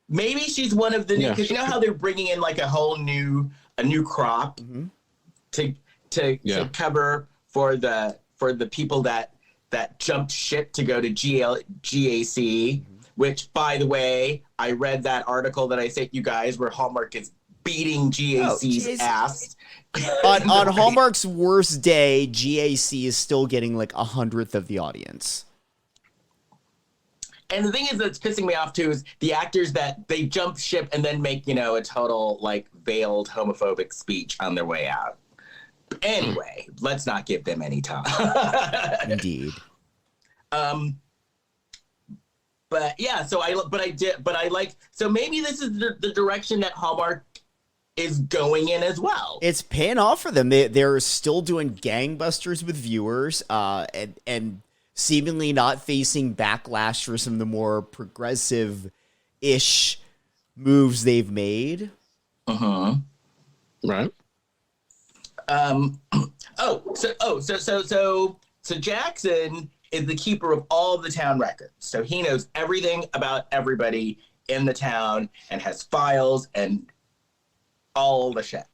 Maybe she's one of the new, because you know how they're bringing in like a new crop to cover for the people that jumped ship to go to GAC, which, by the way, I read that article that I sent you guys where Hallmark is beating GAC's ass. on Hallmark's worst day, GAC is still getting like 100th of the audience. And the thing is that's pissing me off too is the actors that they jump ship and then make, you know, a total like veiled homophobic speech on their way out. Anyway, let's not give them any time. Indeed. But yeah, so I like, so maybe this is the direction that Hallmark is going in as well. It's paying off for them. They're still doing gangbusters with viewers, and seemingly not facing backlash for some of the more progressive-ish moves they've made. Right. So Jackson is the keeper of all the town records. So he knows everything about everybody in the town and has files and all the shit.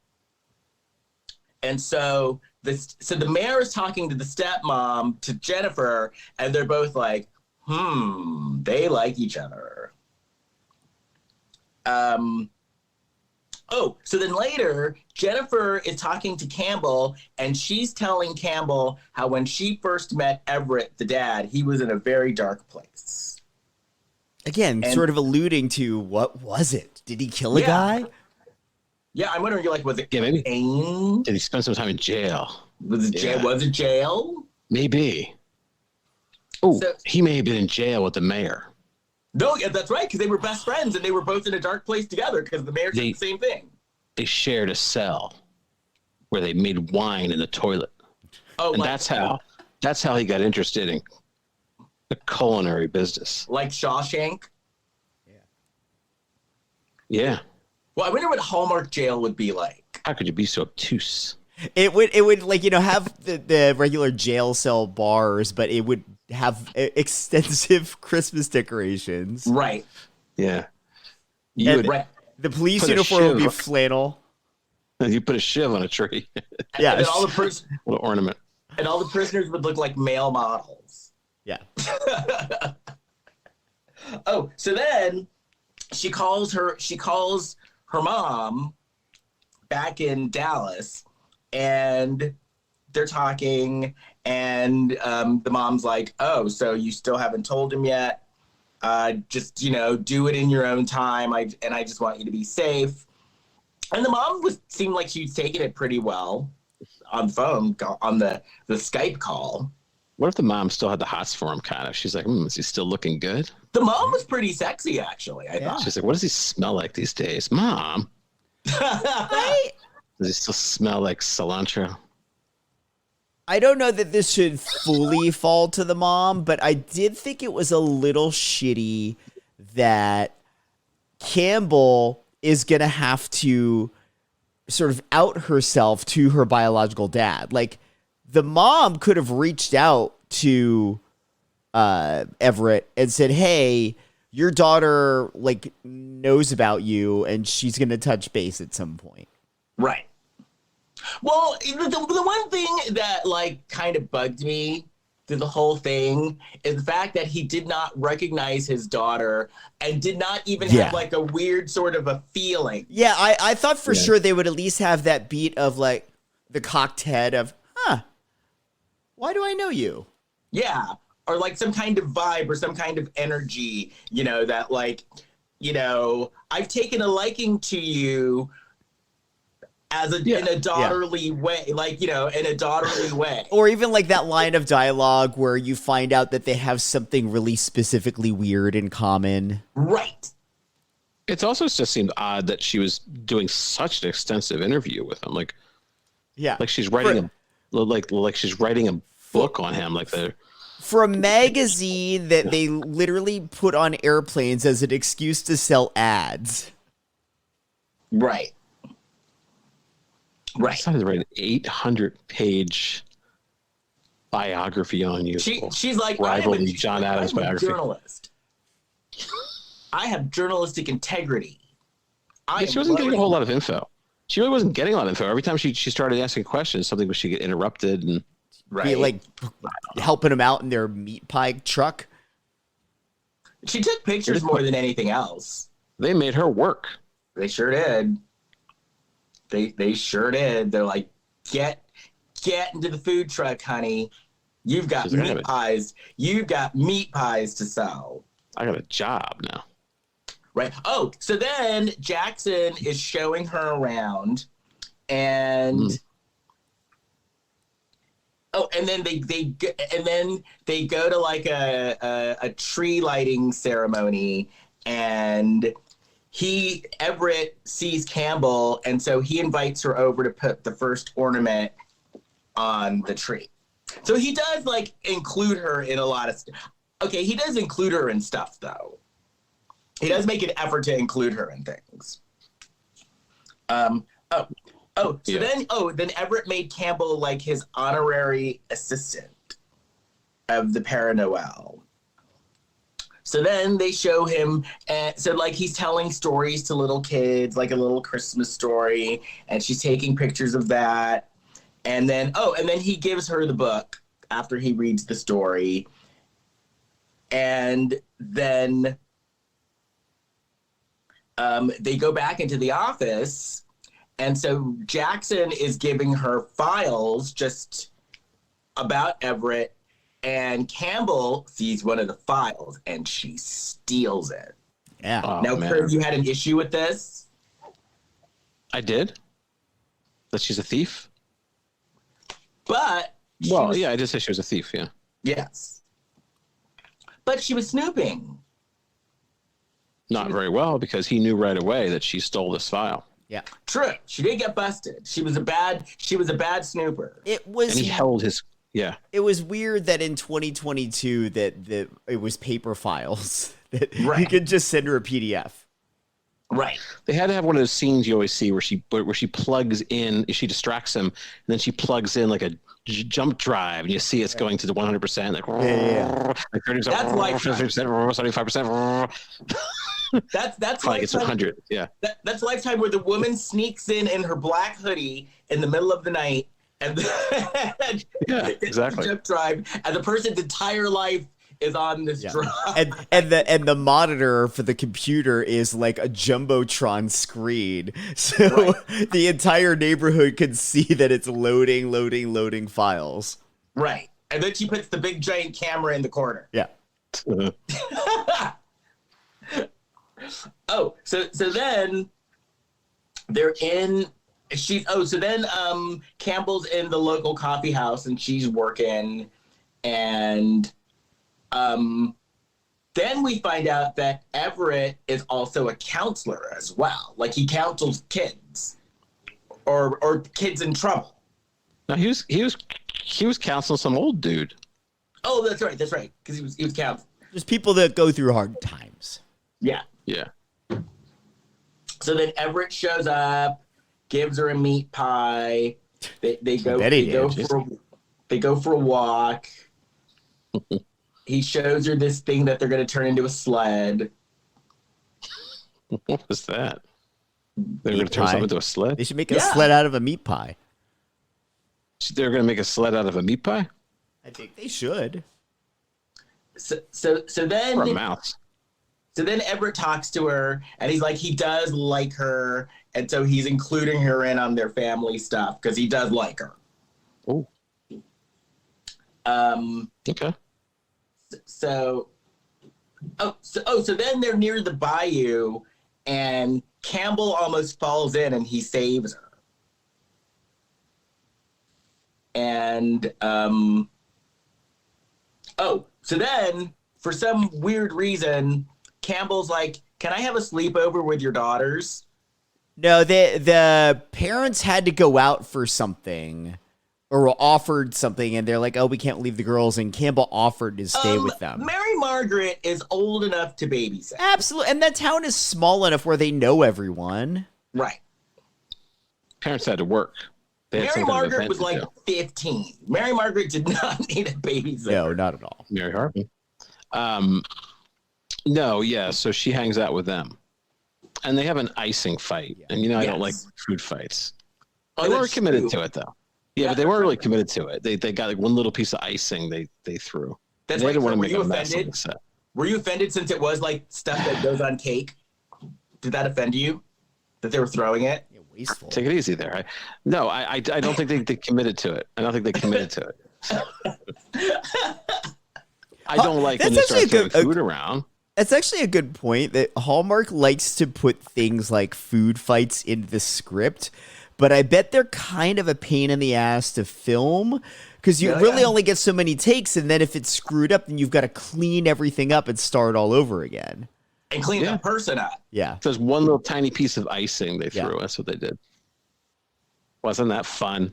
And so the mayor is talking to the stepmom, to Jennifer, and they're both like, they like each other. So then later, Jennifer is talking to Campbell, and she's telling Campbell how when she first met Everett, the dad, he was in a very dark place. Again, sort of alluding to, what was it? Did he kill a guy? Yeah, I'm wondering, like, was it maybe. pain? Did he spend some time in jail? Was it jail? Maybe. He may have been in jail with the mayor. No, yeah, that's right, because they were best friends and they were both in a dark place together because the mayor did the same thing. They shared a cell where they made wine in the toilet. And that's how he got interested in the culinary business. Like Shawshank? Yeah. Well, I wonder what Hallmark jail would be like. How could you be so obtuse? It would like, you know, have the regular jail cell bars, but it would have extensive Christmas decorations. Right. Yeah. The police uniform would be flannel. You put a shiv on a tree. Yeah. And all the little ornament. And all the prisoners would look like male models. Yeah. So then she calls her mom back in Dallas, and they're talking, and the mom's like, "Oh, so you still haven't told him yet? Just, you know, do it in your own time. I just want you to be safe." And the mom seemed like she'd taken it pretty well on the phone, on the Skype call. What if the mom still had the hots for him, kind of? She's like, is he still looking good? The mom was pretty sexy, actually, I thought. She's like, what does he smell like these days? Mom? Does he still smell like cilantro? I don't know that this should fully fall to the mom, but I did think it was a little shitty that Campbell is going to have to sort of out herself to her biological dad. Like, the mom could have reached out to Everett and said, "Hey, your daughter like knows about you, and she's going to touch base at some point." Right. Well, the one thing that like kind of bugged me through the whole thing is the fact that he did not recognize his daughter and did not even have like a weird sort of a feeling. Yeah, I thought for sure they would at least have that beat of like the cocked head of, why do I know you? Yeah. Or like some kind of vibe or some kind of energy, you know, that like, you know, I've taken a liking to you as in a daughterly way, like, you know, in a daughterly way. Or even like that line of dialogue where you find out that they have something really specifically weird in common. Right. It also just seemed odd that she was doing such an extensive interview with him. Like she's writing she's writing a book on him, like for a magazine that they literally put on airplanes as an excuse to sell ads. Right. I decided to write an 800-page biography on you. She's like, rivaling John Adams' I'm a biography. journalist. I have journalistic integrity. She wasn't getting a whole lot of info. She really wasn't getting a lot of info. Every time she started asking questions, something would she get interrupted and be like helping them out in their meat pie truck. She took pictures more than anything else. They made her work. They sure did. They sure did. They're like, get into the food truck, honey. You've got meat pies. You've got meat pies to sell. I got a job now. Right. Oh, so then Jackson is showing her around, and and then they go to like a tree lighting ceremony, and Everett sees Campbell, and so he invites her over to put the first ornament on the tree. So he does like include her in a lot of stuff. Okay, he does include her in stuff though. He does make an effort to include her in things. Then Everett made Campbell like his honorary assistant of the Père Noël. So then they show him, so like he's telling stories to little kids, like a little Christmas story, and she's taking pictures of that. And then he gives her the book after he reads the story. And then they go back into the office, and so Jackson is giving her files just about Everett, and Campbell sees one of the files, and she steals it. Yeah. Oh, now, Kurt, you had an issue with this? I did? That she's a thief? But... I did say she was a thief, yeah. Yes. But she was snooping. Not very well, because he knew right away that she stole this file. Yeah. True. She did get busted. She was a bad snooper. And he held his... Yeah. It was weird that in 2022 that it was paper files. That Right. You could just send her a PDF. Right. They had to have one of those scenes you always see where she plugs in, she distracts him, and then she plugs in like a jump drive, and you see it's going to the 100%, like 30%, That's Lifetime. 75%. That's like it's Lifetime. 100. Yeah. That's Lifetime, where the woman sneaks in her black hoodie in the middle of the night, and Yeah, exactly. jump drive, and the person's entire life is on this drive. And the monitor for the computer is like a jumbotron screen, so the entire neighborhood can see that it's loading files. Right. And then she puts the big giant camera in the corner. Yeah. So then they're in. So then Campbell's in the local coffee house, and she's working, and then we find out that Everett is also a counselor as well. Like, he counsels kids or kids in trouble. No, he was counseling some old dude. Oh, that's right. Because he was counseling. Just people that go through hard times. Yeah. Yeah. So then Everett shows up, gives her a meat pie. They go for a walk. He shows her this thing that they're going to turn into a sled. What was that? They're going to turn something into a sled? They should make a sled out of a meat pie. They're going to make a sled out of a meat pie? I think they should. So then... Or a mouse. So then Everett talks to her, and he's like, he does like her, and so he's including her in on their family stuff, because he does like her. Oh. Okay. So then they're near the bayou, and Campbell almost falls in, and he saves her. And so then for some weird reason, Campbell's like, "Can I have a sleepover with your daughters?" No, the parents had to go out for something. Or were offered something, and they're like, "Oh, we can't leave the girls." And Campbell offered to stay with them. Mary Margaret is old enough to babysit. Absolutely, and that town is small enough where they know everyone. Right. Parents had to work. They had Mary some kind of Margaret event was to like do. 15. Mary Margaret did not need a babysitter. No, not at all. Mary Hartman. No, yeah. So she hangs out with them, and they have an icing fight. And I don't like food fights. Oh, They weren't that's committed true. to it though. Yeah, but they weren't really committed to it. They got like one little piece of icing they threw. That's They right. didn't want to Were make you a mess on offended? the set. Were you offended since it was like stuff that goes on cake? Did that offend you? That they were throwing it? Yeah, wasteful. Take it easy there. I don't think they committed to it. I don't think they committed to it. I don't like when they That's start actually throwing food around. That's actually a good point that Hallmark likes to put things like food fights into the script, but I bet they're kind of a pain in the ass to film because you really only get so many takes, and then if it's screwed up, then you've got to clean everything up and start all over again. And clean that person up. Yeah. There's one little tiny piece of icing they threw. Yeah. That's what they did. Wasn't that fun?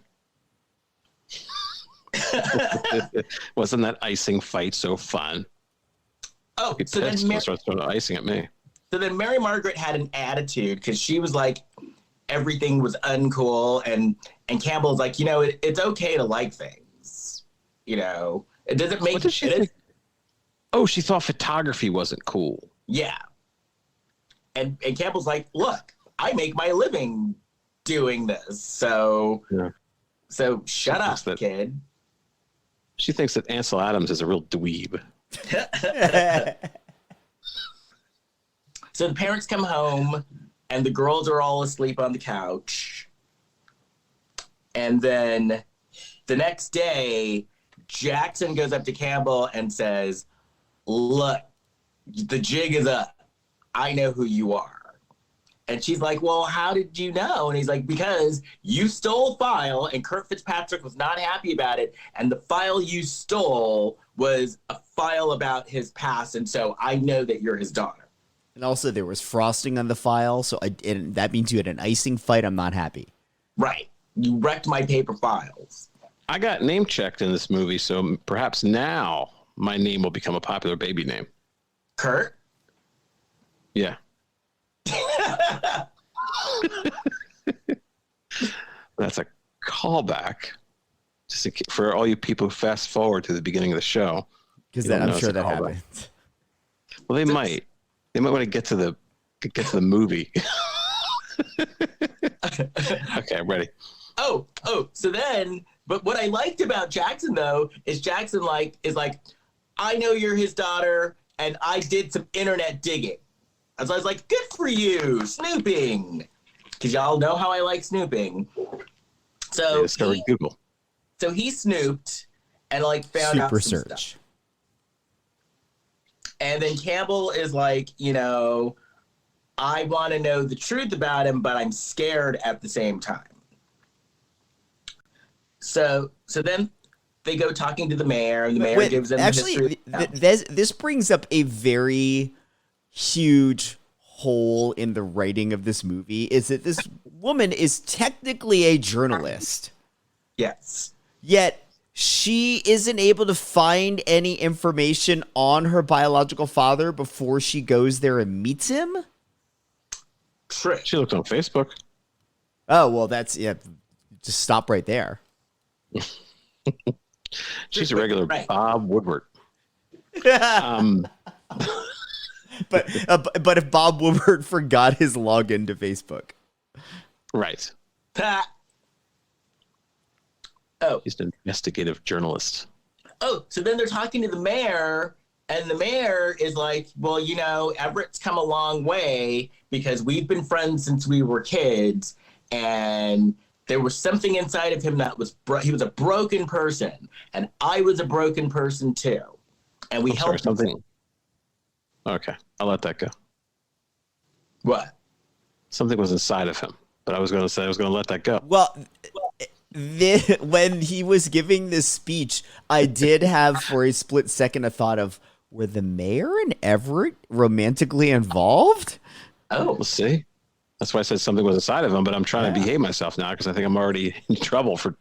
Wasn't that icing fight so fun? Oh, He so then, pissed and starts throwing icing at me. Mary Margaret had an attitude because she was like, everything was uncool. And Campbell's like, it's okay to like things. It doesn't make What did she think? Oh, she thought photography wasn't cool. Yeah. And Campbell's like, look, I make my living doing this. So shut up, that- kid. She thinks that Ansel Adams is a real dweeb. So the parents come home and the girls are all asleep on the couch. And then the next day, Jackson goes up to Campbell and says, look, the jig is up. I know who you are. And she's like, well, how did you know? And he's like, because you stole a file and Kurt Fitzpatrick was not happy about it. And the file you stole was a file about his past. And so I know that you're his daughter. And also there was frosting on the file, so and that means you had an icing fight. I'm not happy. Right. You wrecked my paper files. I got name checked in this movie, so perhaps now my name will become a popular baby name. Kurt? Yeah. That's a callback. For all you people who fast forward to the beginning of the show. Because You then don't I'm know sure it's a that callback. happened. Well, they might. They might want to get to the movie. Okay, I'm ready. Oh, so then, but what I liked about Jackson though is Jackson is like, I know you're his daughter and I did some internet digging. And so I was like, good for you, snooping. Because y'all know how I like snooping. They So discovered Google. he snooped and found out Super some search. stuff. And then Campbell is like, I want to know the truth about him, but I'm scared at the same time. So then they go talking to the mayor, and the mayor gives them the history. This brings up a very huge hole in the writing of this movie, is that this woman is technically a journalist, Yes. yet she isn't able to find any information on her biological father before she goes there and meets him. True. She looked on Facebook. Oh, well, just stop right there. She's a regular Right. Bob Woodward. But if Bob Woodward forgot his login to Facebook. Right. Ha. Oh, He's an investigative journalist. so then they're talking to the mayor, and the mayor is like, well, Everett's come a long way because we've been friends since we were kids, and there was something inside of him that was he was a broken person, and I was a broken person too, and we I'm sorry, helped something. Okay, I'll let that go. What? Something was inside of him, but I was going to let that go. Well, when he was giving this speech, I did have for a split second a thought of, were the mayor and Everett romantically involved? Oh, We'll see. That's why I said something was inside of him, but I'm trying to behave myself now because I think I'm already in trouble for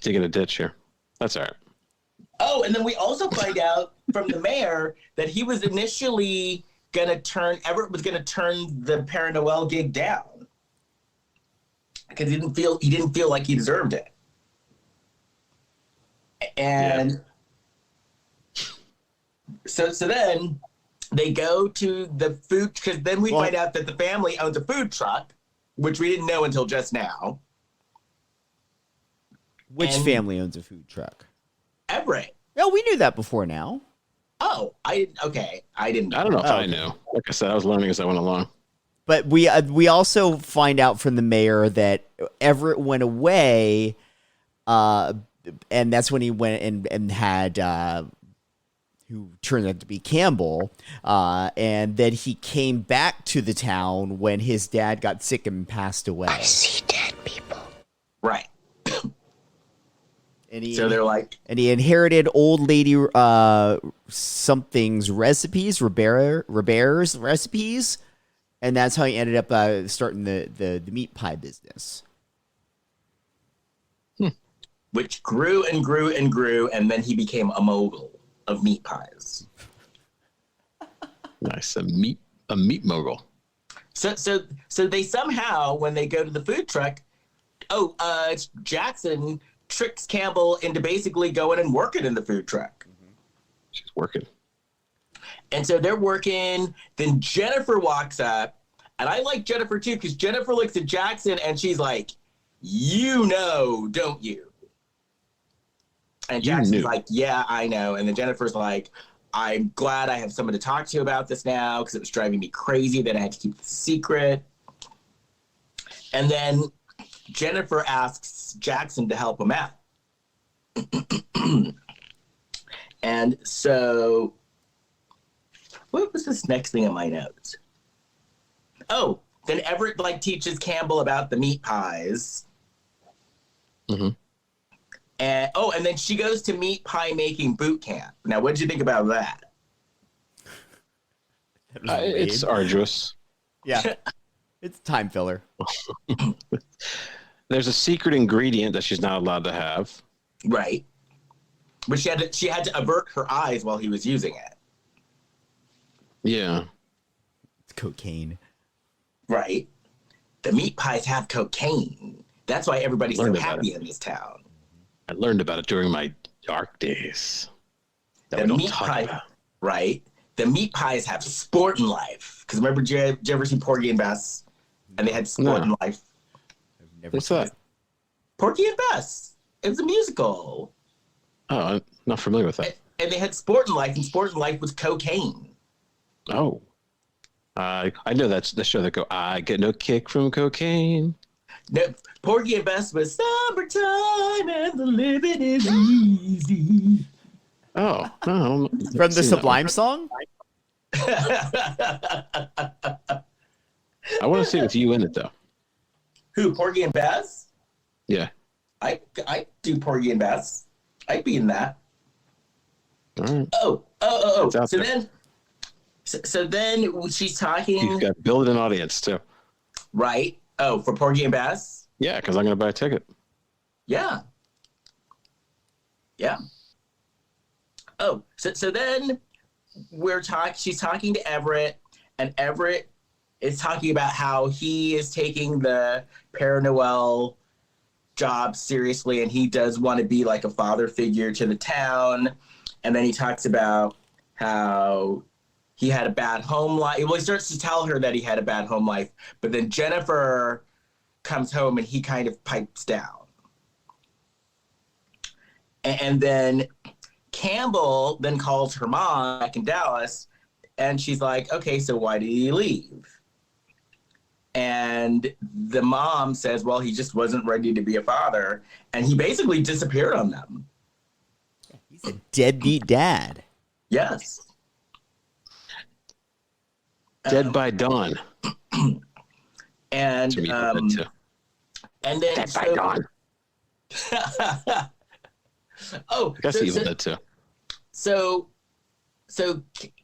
digging a ditch here. That's all right. Oh, and then we also find out from the mayor that he was initially Everett was gonna turn the Père Noël gig down. because he didn't feel like he deserved it. And so then they go to the food, because then we find out that the family owns a food truck, which we didn't know until just now. Which family owns a food truck? Everett. No, we knew that before now. Oh, I didn't know. I don't know if I knew. Like I said, I was learning as I went along. But we also find out from the mayor that Everett went away, and that's when he went and had who turned out to be Campbell, and then he came back to the town when his dad got sick and passed away. I see dead people. Right. And he, so they're like, and he inherited old lady something's recipes, Robert's recipes, and that's how he ended up starting the meat pie business. Which grew and grew and grew, and then he became a mogul of meat pies. Nice, a meat mogul. So they somehow, when they go to the food truck, Jackson tricks Campbell into basically going and working in the food truck. She's working. And so they're working. Then Jennifer walks up, and I like Jennifer too, because Jennifer looks at Jackson and she's like, "You know, don't you?" And Jackson's like, "Yeah, I know." And then Jennifer's like, "I'm glad I have someone to talk to about this now, because it was driving me crazy that I had to keep the secret." And then Jennifer asks Jackson to help him out. And so, what was this next thing in my notes? Oh, then Everett teaches Campbell about the meat pies. Mm-hmm. And then she goes to meat pie making boot camp. Now, what did you think about that? It's arduous. Yeah, it's time filler. There's a secret ingredient that she's not allowed to have. Right. But she had to avert her eyes while he was using it. Yeah. It's cocaine. Right. The meat pies have cocaine. That's why everybody's so happy in this town. I learned about it during my dark days. The meat pie, right? The meat pies have sport in life. Because remember, did you ever see Porgy and Bess? And they had sport in life. What's that? Porgy and Bess. It was a musical. Oh, I'm not familiar with that. And they had sport in life, and sport in life was cocaine. Oh. I know that's the show that go, "I get no kick from cocaine." No, Porgy and Bess was summertime and the living is easy. Oh, no. From the Sublime song? I want to see it with you in it, though. Who, Porgy and Bess? Yeah. I do Porgy and Bess. I'd be in that. All right. Oh. So then she's talking. You've got to build an audience, too. Right. Oh, for Porgy and Bess? Yeah, because I'm going to buy a ticket. Yeah. Yeah. Oh, so then she's talking to Everett, and Everett is talking about how he is taking the Père Noël job seriously, and he does want to be like a father figure to the town. And then he talks about how he had a bad home life. Well, he starts to tell her that he had a bad home life, but then Jennifer comes home and he kind of pipes down. And then Campbell then calls her mom back in Dallas, and she's like, "Okay, so why did he leave?" And the mom says, "Well, he just wasn't ready to be a father," and he basically disappeared on them. He's a deadbeat dad. Yes. Dead by dawn. And then Dead by dawn. Oh, I guess Evil Dead too. So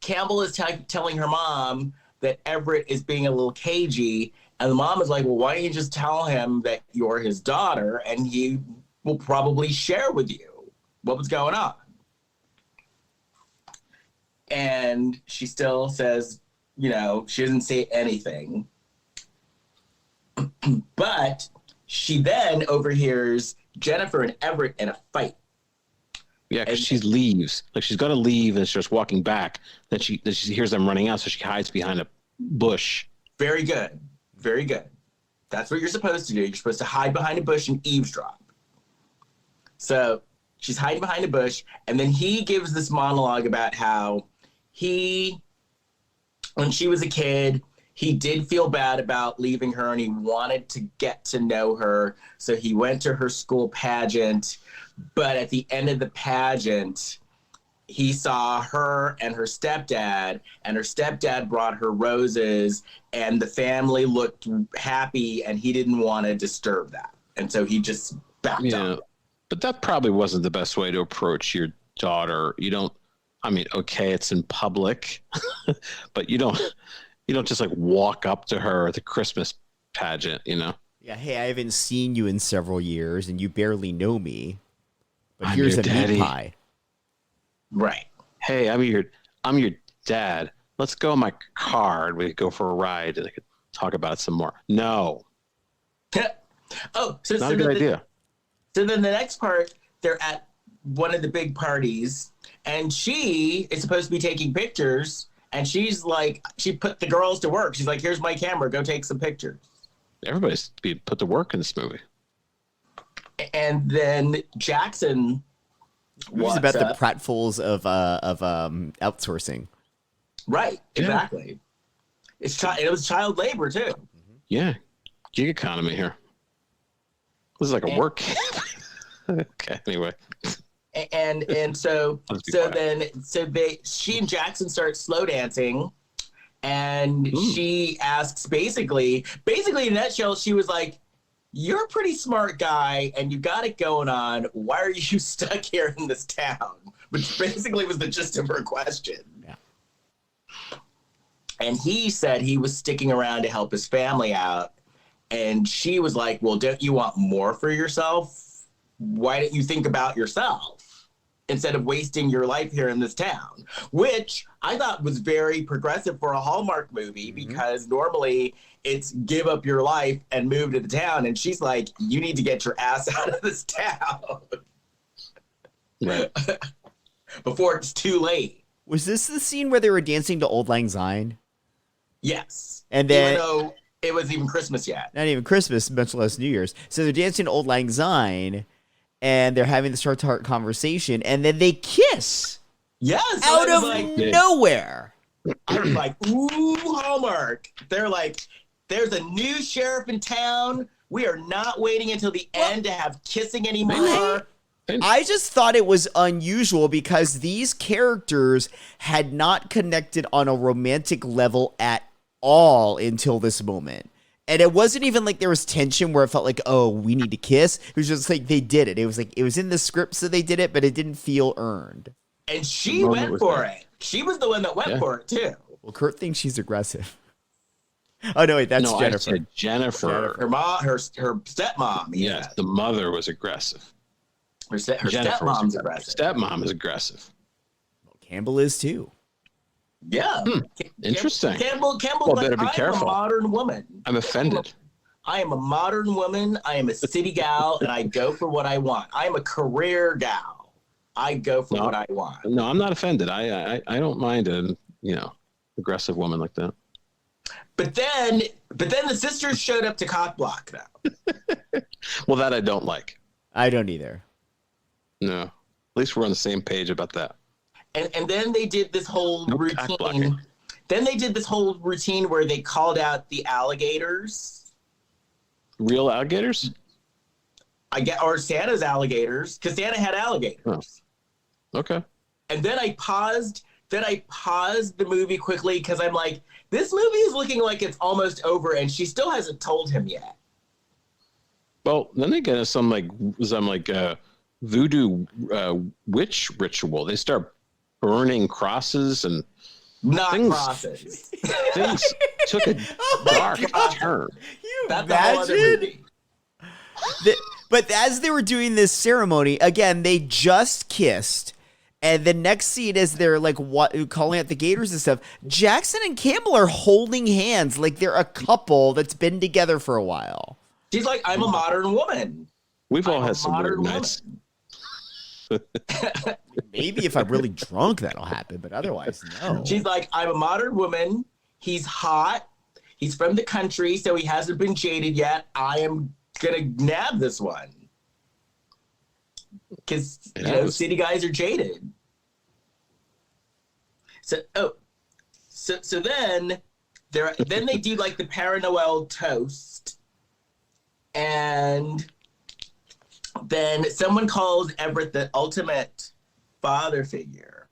Campbell is telling her mom that Everett is being a little cagey, and the mom is like, "Well, why don't you just tell him that you're his daughter, and he will probably share with you what was going on." And she still says, she doesn't say anything. But she then overhears Jennifer and Everett in a fight. Yeah, because she leaves. Like she's going to leave and starts walking back. Then she hears them running out, so she hides behind a bush. Very good. Very good. That's what you're supposed to do. You're supposed to hide behind a bush and eavesdrop. So she's hiding behind a bush, and then he gives this monologue about how when she was a kid, he did feel bad about leaving her and he wanted to get to know her. So he went to her school pageant, but at the end of the pageant, he saw her and her stepdad, and her stepdad brought her roses, and the family looked happy, and he didn't want to disturb that. And so he just backed up. But that probably wasn't the best way to approach your daughter. Okay, it's in public, but you don't just like walk up to her at the Christmas pageant, Yeah, hey, I haven't seen you in several years, and you barely know me, but here's a meat pie. Right. Hey, I'm your dad. Let's go in my car and we could go for a ride and I could talk about it some more. No. So not a good idea. So then the next part, they're at one of the big parties, and she is supposed to be taking pictures, and she's like, she put the girls to work. She's like, here's my camera, go take some pictures. Everybody's being put to work in this movie. And then Jackson was about the pratfalls of outsourcing. Right, exactly. Yeah. It was child labor too. Yeah, gig economy here. This is like a work camp. Okay, anyway. And so she and Jackson start slow dancing, and she asks basically in a nutshell, she was like, you're a pretty smart guy and you got it going on. Why are you stuck here in this town? Which basically was the gist of her question. Yeah. And he said he was sticking around to help his family out. And she was like, well, don't you want more for yourself? Why don't you think about yourself instead of wasting your life here in this town? Which I thought was very progressive for a Hallmark movie, because normally it's give up your life and move to the town. And she's like, you need to get your ass out of this town. Right. Before it's too late. Was this the scene where they were dancing to Old Lang Syne? Yes. And then, even though it wasn't even Christmas yet. Not even Christmas, much less New Year's. So they're dancing to Old Lang Syne, and they're having this heart-to-heart conversation, and then they kiss. Yes. Out of nowhere. I was like, ooh, Hallmark. They're like, there's a new sheriff in town. We are not waiting until the end to have kissing anymore. I just thought it was unusual because these characters had not connected on a romantic level at all until this moment. And it wasn't even like there was tension where it felt like, oh, we need to kiss. It was just like they did it. It was like it was in the script, so they did it, but it didn't feel earned. And she went for it. She was the one that went for it too. Well, Kurt thinks she's aggressive. Oh no, wait, that's Jennifer. I said Jennifer. Her mom, her stepmom. Yes, the mother was aggressive. Her stepmom's aggressive. Stepmom is aggressive. Well, Campbell is too. Yeah. Interesting. Campbell better be careful. I'm a modern woman. I'm offended. I am a modern woman. I am a city gal, and I go for what I want. I am a career gal. I go for what I want. No, I'm not offended. I don't mind a aggressive woman like that. But then the sisters showed up to cock block though. Well, that I don't like. I don't either. No. At least we're on the same page about that. And then they did this whole routine. Then they did this whole routine where they called out the alligators. Real alligators? Or Santa's alligators, because Santa had alligators. Oh. Okay. And then I paused the movie quickly because I'm like, this movie is looking like it's almost over and she still hasn't told him yet. Well, then they get some voodoo witch ritual. They start burning crosses and crosses. Things took a dark turn. That's a whole other movie. But as they were doing this ceremony, again, they just kissed. And the next scene is they're like calling out the gators and stuff. Jackson and Campbell are holding hands like they're a couple that's been together for a while. She's like, I'm a modern woman. We've all I'm a had some weird modern nights. woman. Maybe if I'm really drunk, that'll happen, but otherwise, no. She's like, I'm a modern woman. He's hot. He's from the country, so he hasn't been jaded yet. I am gonna nab this one. Because city guys are jaded. So then they do like the Paranoel toast, and then someone calls Everett the ultimate father figure.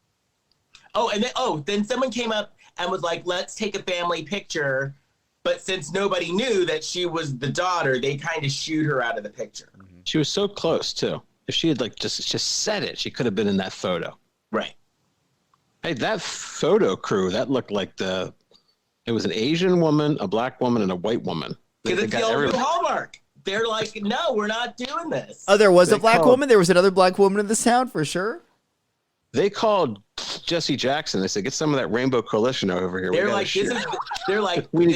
Then someone came up and was like, let's take a family picture. But since nobody knew that she was the daughter, they kind of shoot her out of the picture. She was so close too. If she had like just said it, she could have been in that photo. Right. Hey, that photo crew, that looked like it was an Asian woman, a black woman, and a white woman. Because it's the old new Hallmark. They're like, no, we're not doing this. Oh, there was a black woman? There was another black woman in this town, for sure? They called Jesse Jackson. They said, get some of that Rainbow Coalition over here. They're like, this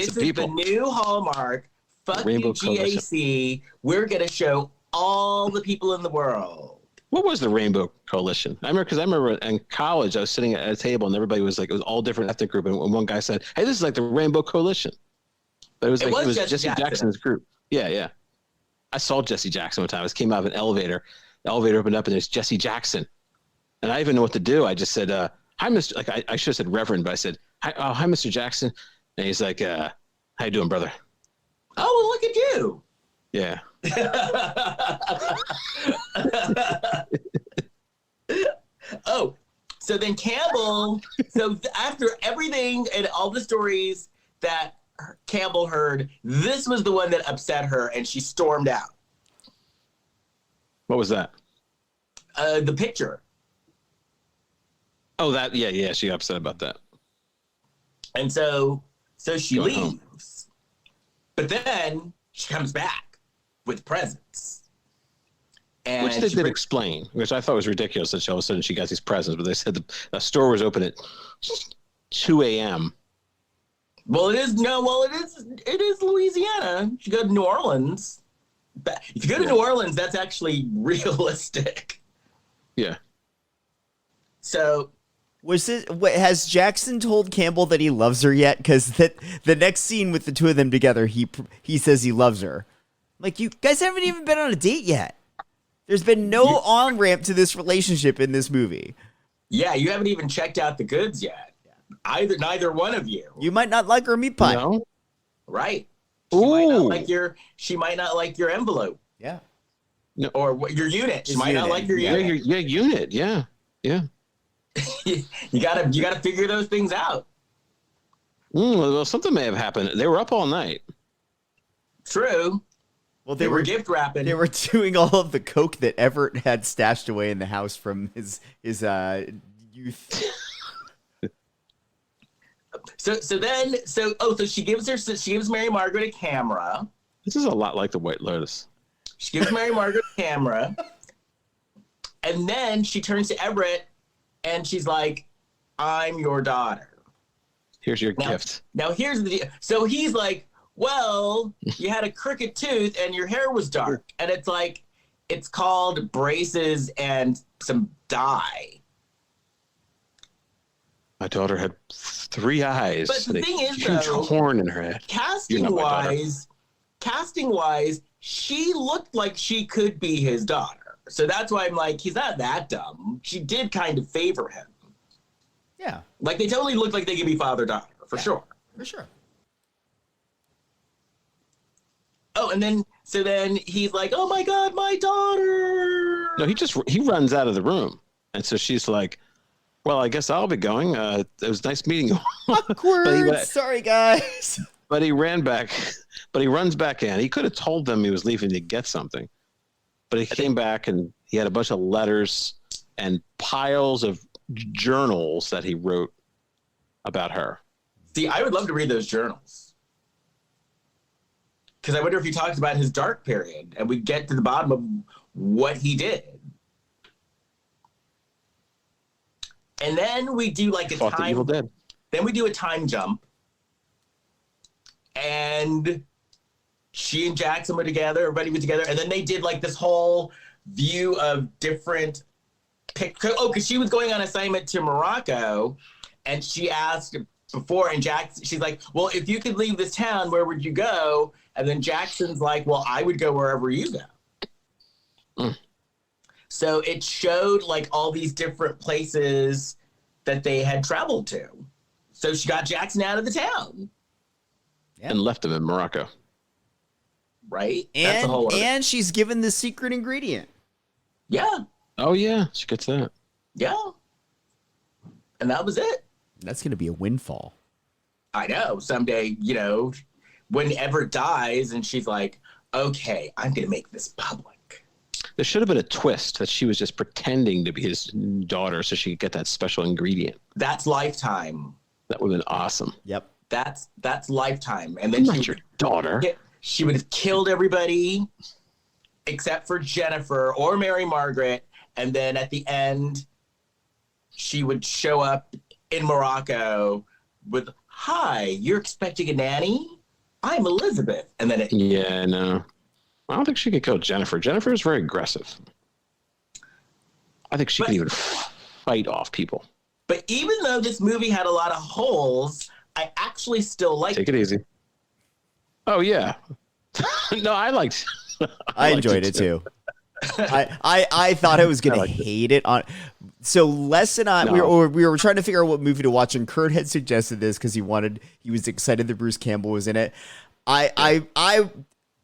is the new Hallmark. Fuck Rainbow you, GAC. We're going to show all the people in the world. What was the Rainbow Coalition? I remember in college, I was sitting at a table and everybody was like, it was all different ethnic group. And one guy said, hey, this is like the Rainbow Coalition. But it was Jesse Jackson's group. Yeah. I saw Jesse Jackson one time. I came out of an elevator. The elevator opened up and there's Jesse Jackson. And I didn't even know what to do. I just said, hi, Mr. Like I should have said Reverend, but I said, hi, Mr. Jackson. And he's like, how you doing, brother? Oh, well, look at you. Yeah. So then Campbell, after everything and all the stories that Campbell heard, this was the one that upset her and she stormed out. What was that? The picture. Oh, that, yeah, she got upset about that. And so she Going leaves. home. But then she comes back with presents. And which they did explain, which I thought was ridiculous that all of a sudden she got these presents, but they said the store was open at 2 a.m. Well, it is Louisiana. You go to New Orleans. If you go to New Orleans, that's actually realistic. Yeah. So has Jackson told Campbell that he loves her yet? Because the next scene with the two of them together, he says he loves her. Like, you guys haven't even been on a date yet. There's been no on-ramp to this relationship in this movie. Yeah, you haven't even checked out the goods yet. Neither one of you. You might not like her meat pie. No? Right. She might not like your envelope. Yeah. No. Or your unit. She might not like your unit. Yeah, unit. Yeah. Yeah. You gotta figure those things out. Well, something may have happened. They were up all night. True. Well, they were gift wrapping. They were doing all of the coke that Everett had stashed away in the house from his youth. So she gives Mary Margaret a camera. This is a lot like the White Lotus. She gives Mary Margaret a camera, and then she turns to Everett, and she's like, "I'm your daughter. Here's your gift." Now here's the deal. So he's like, well, you had a crooked tooth and your hair was dark. And it's like, it's called braces and some dye. My daughter had 3 eyes. But the thing is, huge though, horn in her head. Casting wise, she looked like she could be his daughter. So that's why I'm like, he's not that dumb. She did kind of favor him. Yeah. Like, they totally look like they could be father-daughter, for sure. For sure. Oh, and then he's like, "Oh my God, my daughter!" No, he runs out of the room, and so she's like, "Well, I guess I'll be going. It was nice meeting you." Awkward. Sorry, guys. But he ran back. But he runs back in. He could have told them he was leaving to get something, but he came back and he had a bunch of letters and piles of journals that he wrote about her. See, I would love to read those journals. Because I wonder if he talks about his dark period and we get to the bottom of what he did. And then we do like a time. Then we do a time jump. And she and Jackson were together, everybody was together, and then they did like this whole view of different because she was going on assignment to Morocco, and she asked before, and she's like, well, if you could leave this town, where would you go? And then Jackson's like, well, I would go wherever you go. So it showed like all these different places that they had traveled to. So she got Jackson out of the town. And left him in Morocco. Right? That's a whole and she's given the secret ingredient. Yeah. Oh, yeah. She gets that. Yeah. And that was it. That's going to be a windfall. I know. Someday, when Everett dies and she's like, okay, I'm going to make this public. There should have been a twist that she was just pretending to be his daughter so she could get that special ingredient. That's Lifetime. That would have been awesome. Yep. That's Lifetime. And then I'm not your daughter. She would have killed everybody except for Jennifer or Mary Margaret. And then at the end, she would show up in Morocco with, hi, you're expecting a nanny? I'm Elizabeth. And then Yeah, no. I don't think she could kill Jennifer. Jennifer is very aggressive. I think she can even fight off people. But even though this movie had a lot of holes, I actually still liked it. Take it easy. Oh, yeah. No, I liked I enjoyed it too. I thought I was going to hate it. So Les and I, we were trying to figure out what movie to watch, and Kurt had suggested this because he was excited that Bruce Campbell was in it. I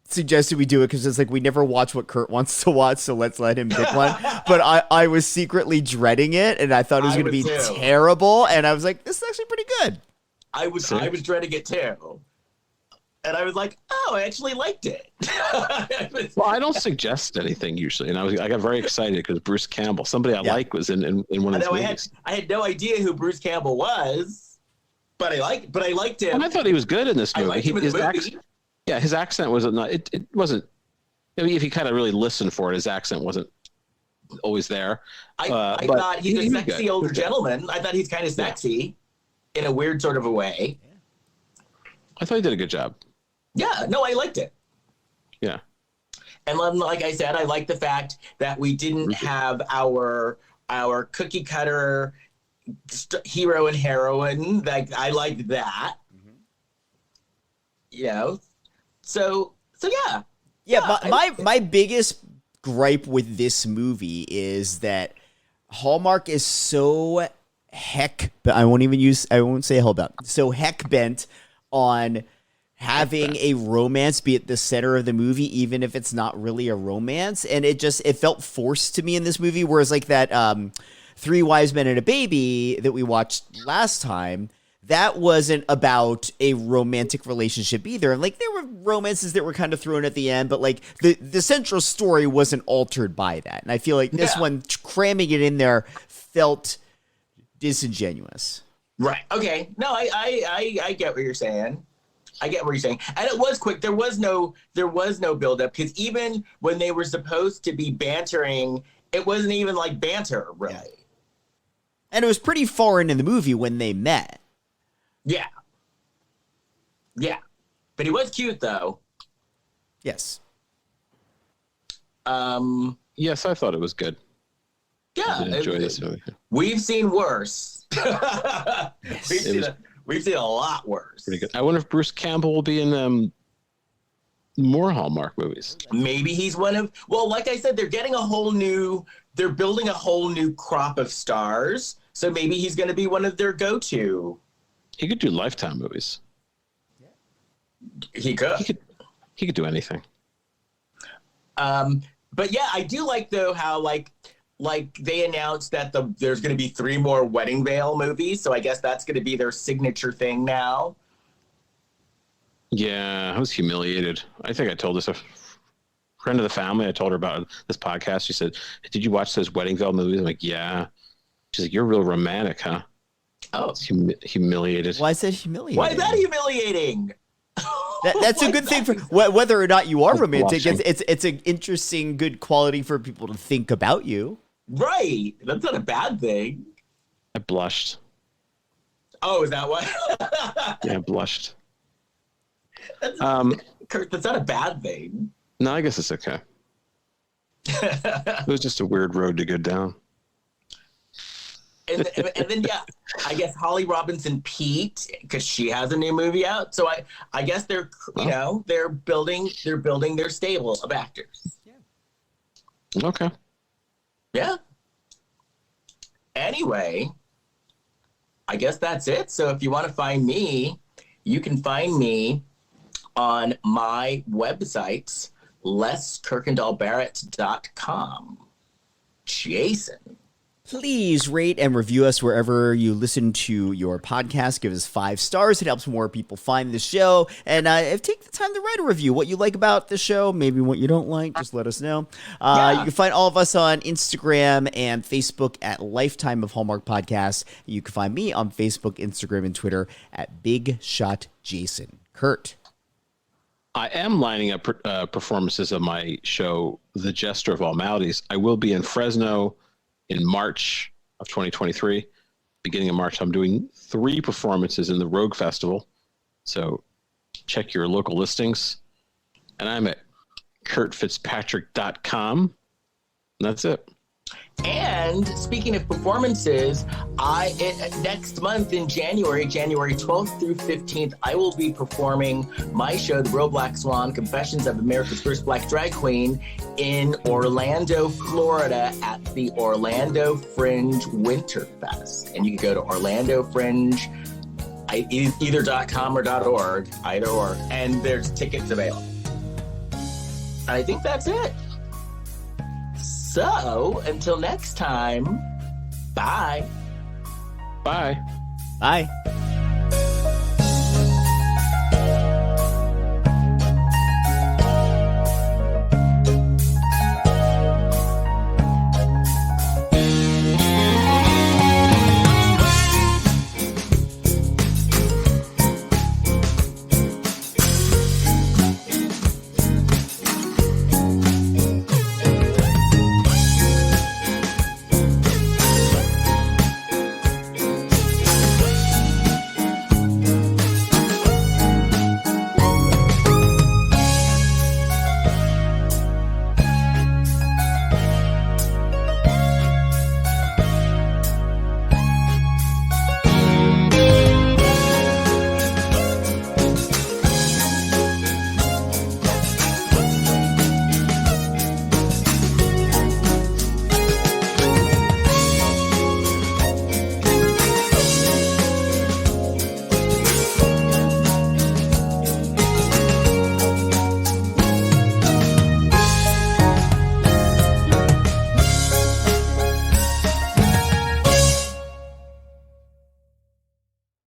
suggested we do it because it's like we never watch what Kurt wants to watch, so let's let him pick one. But I was secretly dreading it, and I thought it was going to be terrible, and I was like, this is actually pretty good. I was dreading it too. And I was like, oh, I actually liked it. Well, I don't suggest anything usually, and I got very excited because Bruce Campbell, somebody I like, was in one of his movies. I had no idea who Bruce Campbell was, but I liked him. And I thought he was good in this movie. I liked him in the movie. Yeah, his accent wasn't. It wasn't. I mean, if you kind of really listened for it, his accent wasn't always there. I thought he's a sexy older gentleman. I thought he's kind of sexy in a weird sort of a way. I thought he did a good job. Yeah, no, I liked it. Yeah. And like I said, I like the fact that we didn't have our cookie cutter hero and heroine. Like, I liked that. So yeah. Yeah, my biggest gripe with this movie is that Hallmark is so but I won't say hellbent. So heck bent on having a romance be at the center of the movie, even if it's not really a romance. And it felt forced to me in this movie. Whereas like that Three Wise Men and a Baby that we watched last time, that wasn't about a romantic relationship either. And like there were romances that were kind of thrown at the end, but like the central story wasn't altered by that. And I feel like this one, cramming it in there, felt disingenuous. Right. Okay. No, I get what you're saying. And it was quick. There was no build up, because even when they were supposed to be bantering, it wasn't even like banter, really. Yeah. And it was pretty far into the movie when they met. Yeah. Yeah. But he was cute though. Yes. Yes, I thought it was good. Yeah. I did enjoy this movie. We've seen worse. We've seen a lot worse. Pretty good. I wonder if Bruce Campbell will be in more Hallmark movies. Maybe he's like I said, they're building a whole new crop of stars. So maybe he's going to be one of their go-to. He could do Lifetime movies. He could. He could do anything. But yeah, I do like though how like they announced that there's going to be 3 more Wedding Veil movies, so I guess that's going to be their signature thing now. Yeah, I was humiliated. I think I told this a friend of the family. I told her about this podcast. She said, "Did you watch those Wedding Veil movies?" I'm like, "Yeah." She's like, "You're real romantic, huh?" Oh, humiliated. Why is that humiliating? Why is that humiliating? That's a good thing for whether or not you are romantic. It's an interesting, good quality for people to think about you. Right. That's not a bad thing. I blushed. Oh, is that why? Yeah, I blushed. Because Kurt, that's not a bad thing. No, I guess it's okay. It was just a weird road to go down. And then yeah, I guess Holly Robinson Pete, because she has a new movie out. So I guess they're they're building their stable of actors. Okay. Yeah. Anyway, I guess that's it. So if you want to find me, you can find me on my website, leskirkendallbarrett.com. Jason. Please rate and review us wherever you listen to your podcast. Give us 5 stars. It helps more people find the show. And take the time to write a review. What you like about the show, maybe what you don't like, just let us know. You can find all of us on Instagram and Facebook at Lifetime of Hallmark Podcast. You can find me on Facebook, Instagram, and Twitter at Big Shot Jason. Kurt. I am lining up performances of my show, The Jester of All Maladies. I will be in Fresno in March of 2023. Beginning of March, I'm doing 3 performances in the Rogue Festival. So check your local listings. And I'm at kurtfitzpatrick.com. And that's it. And speaking of performances, next month in January 12th through 15th, I will be performing my show, The Real Black Swan, Confessions of America's First Black Drag Queen, in Orlando, Florida at the Orlando Fringe Winter Fest. And you can go to Orlando Fringe, either.com or .org, either or, and there's tickets available. And I think that's it. So, until next time, bye. Bye. Bye.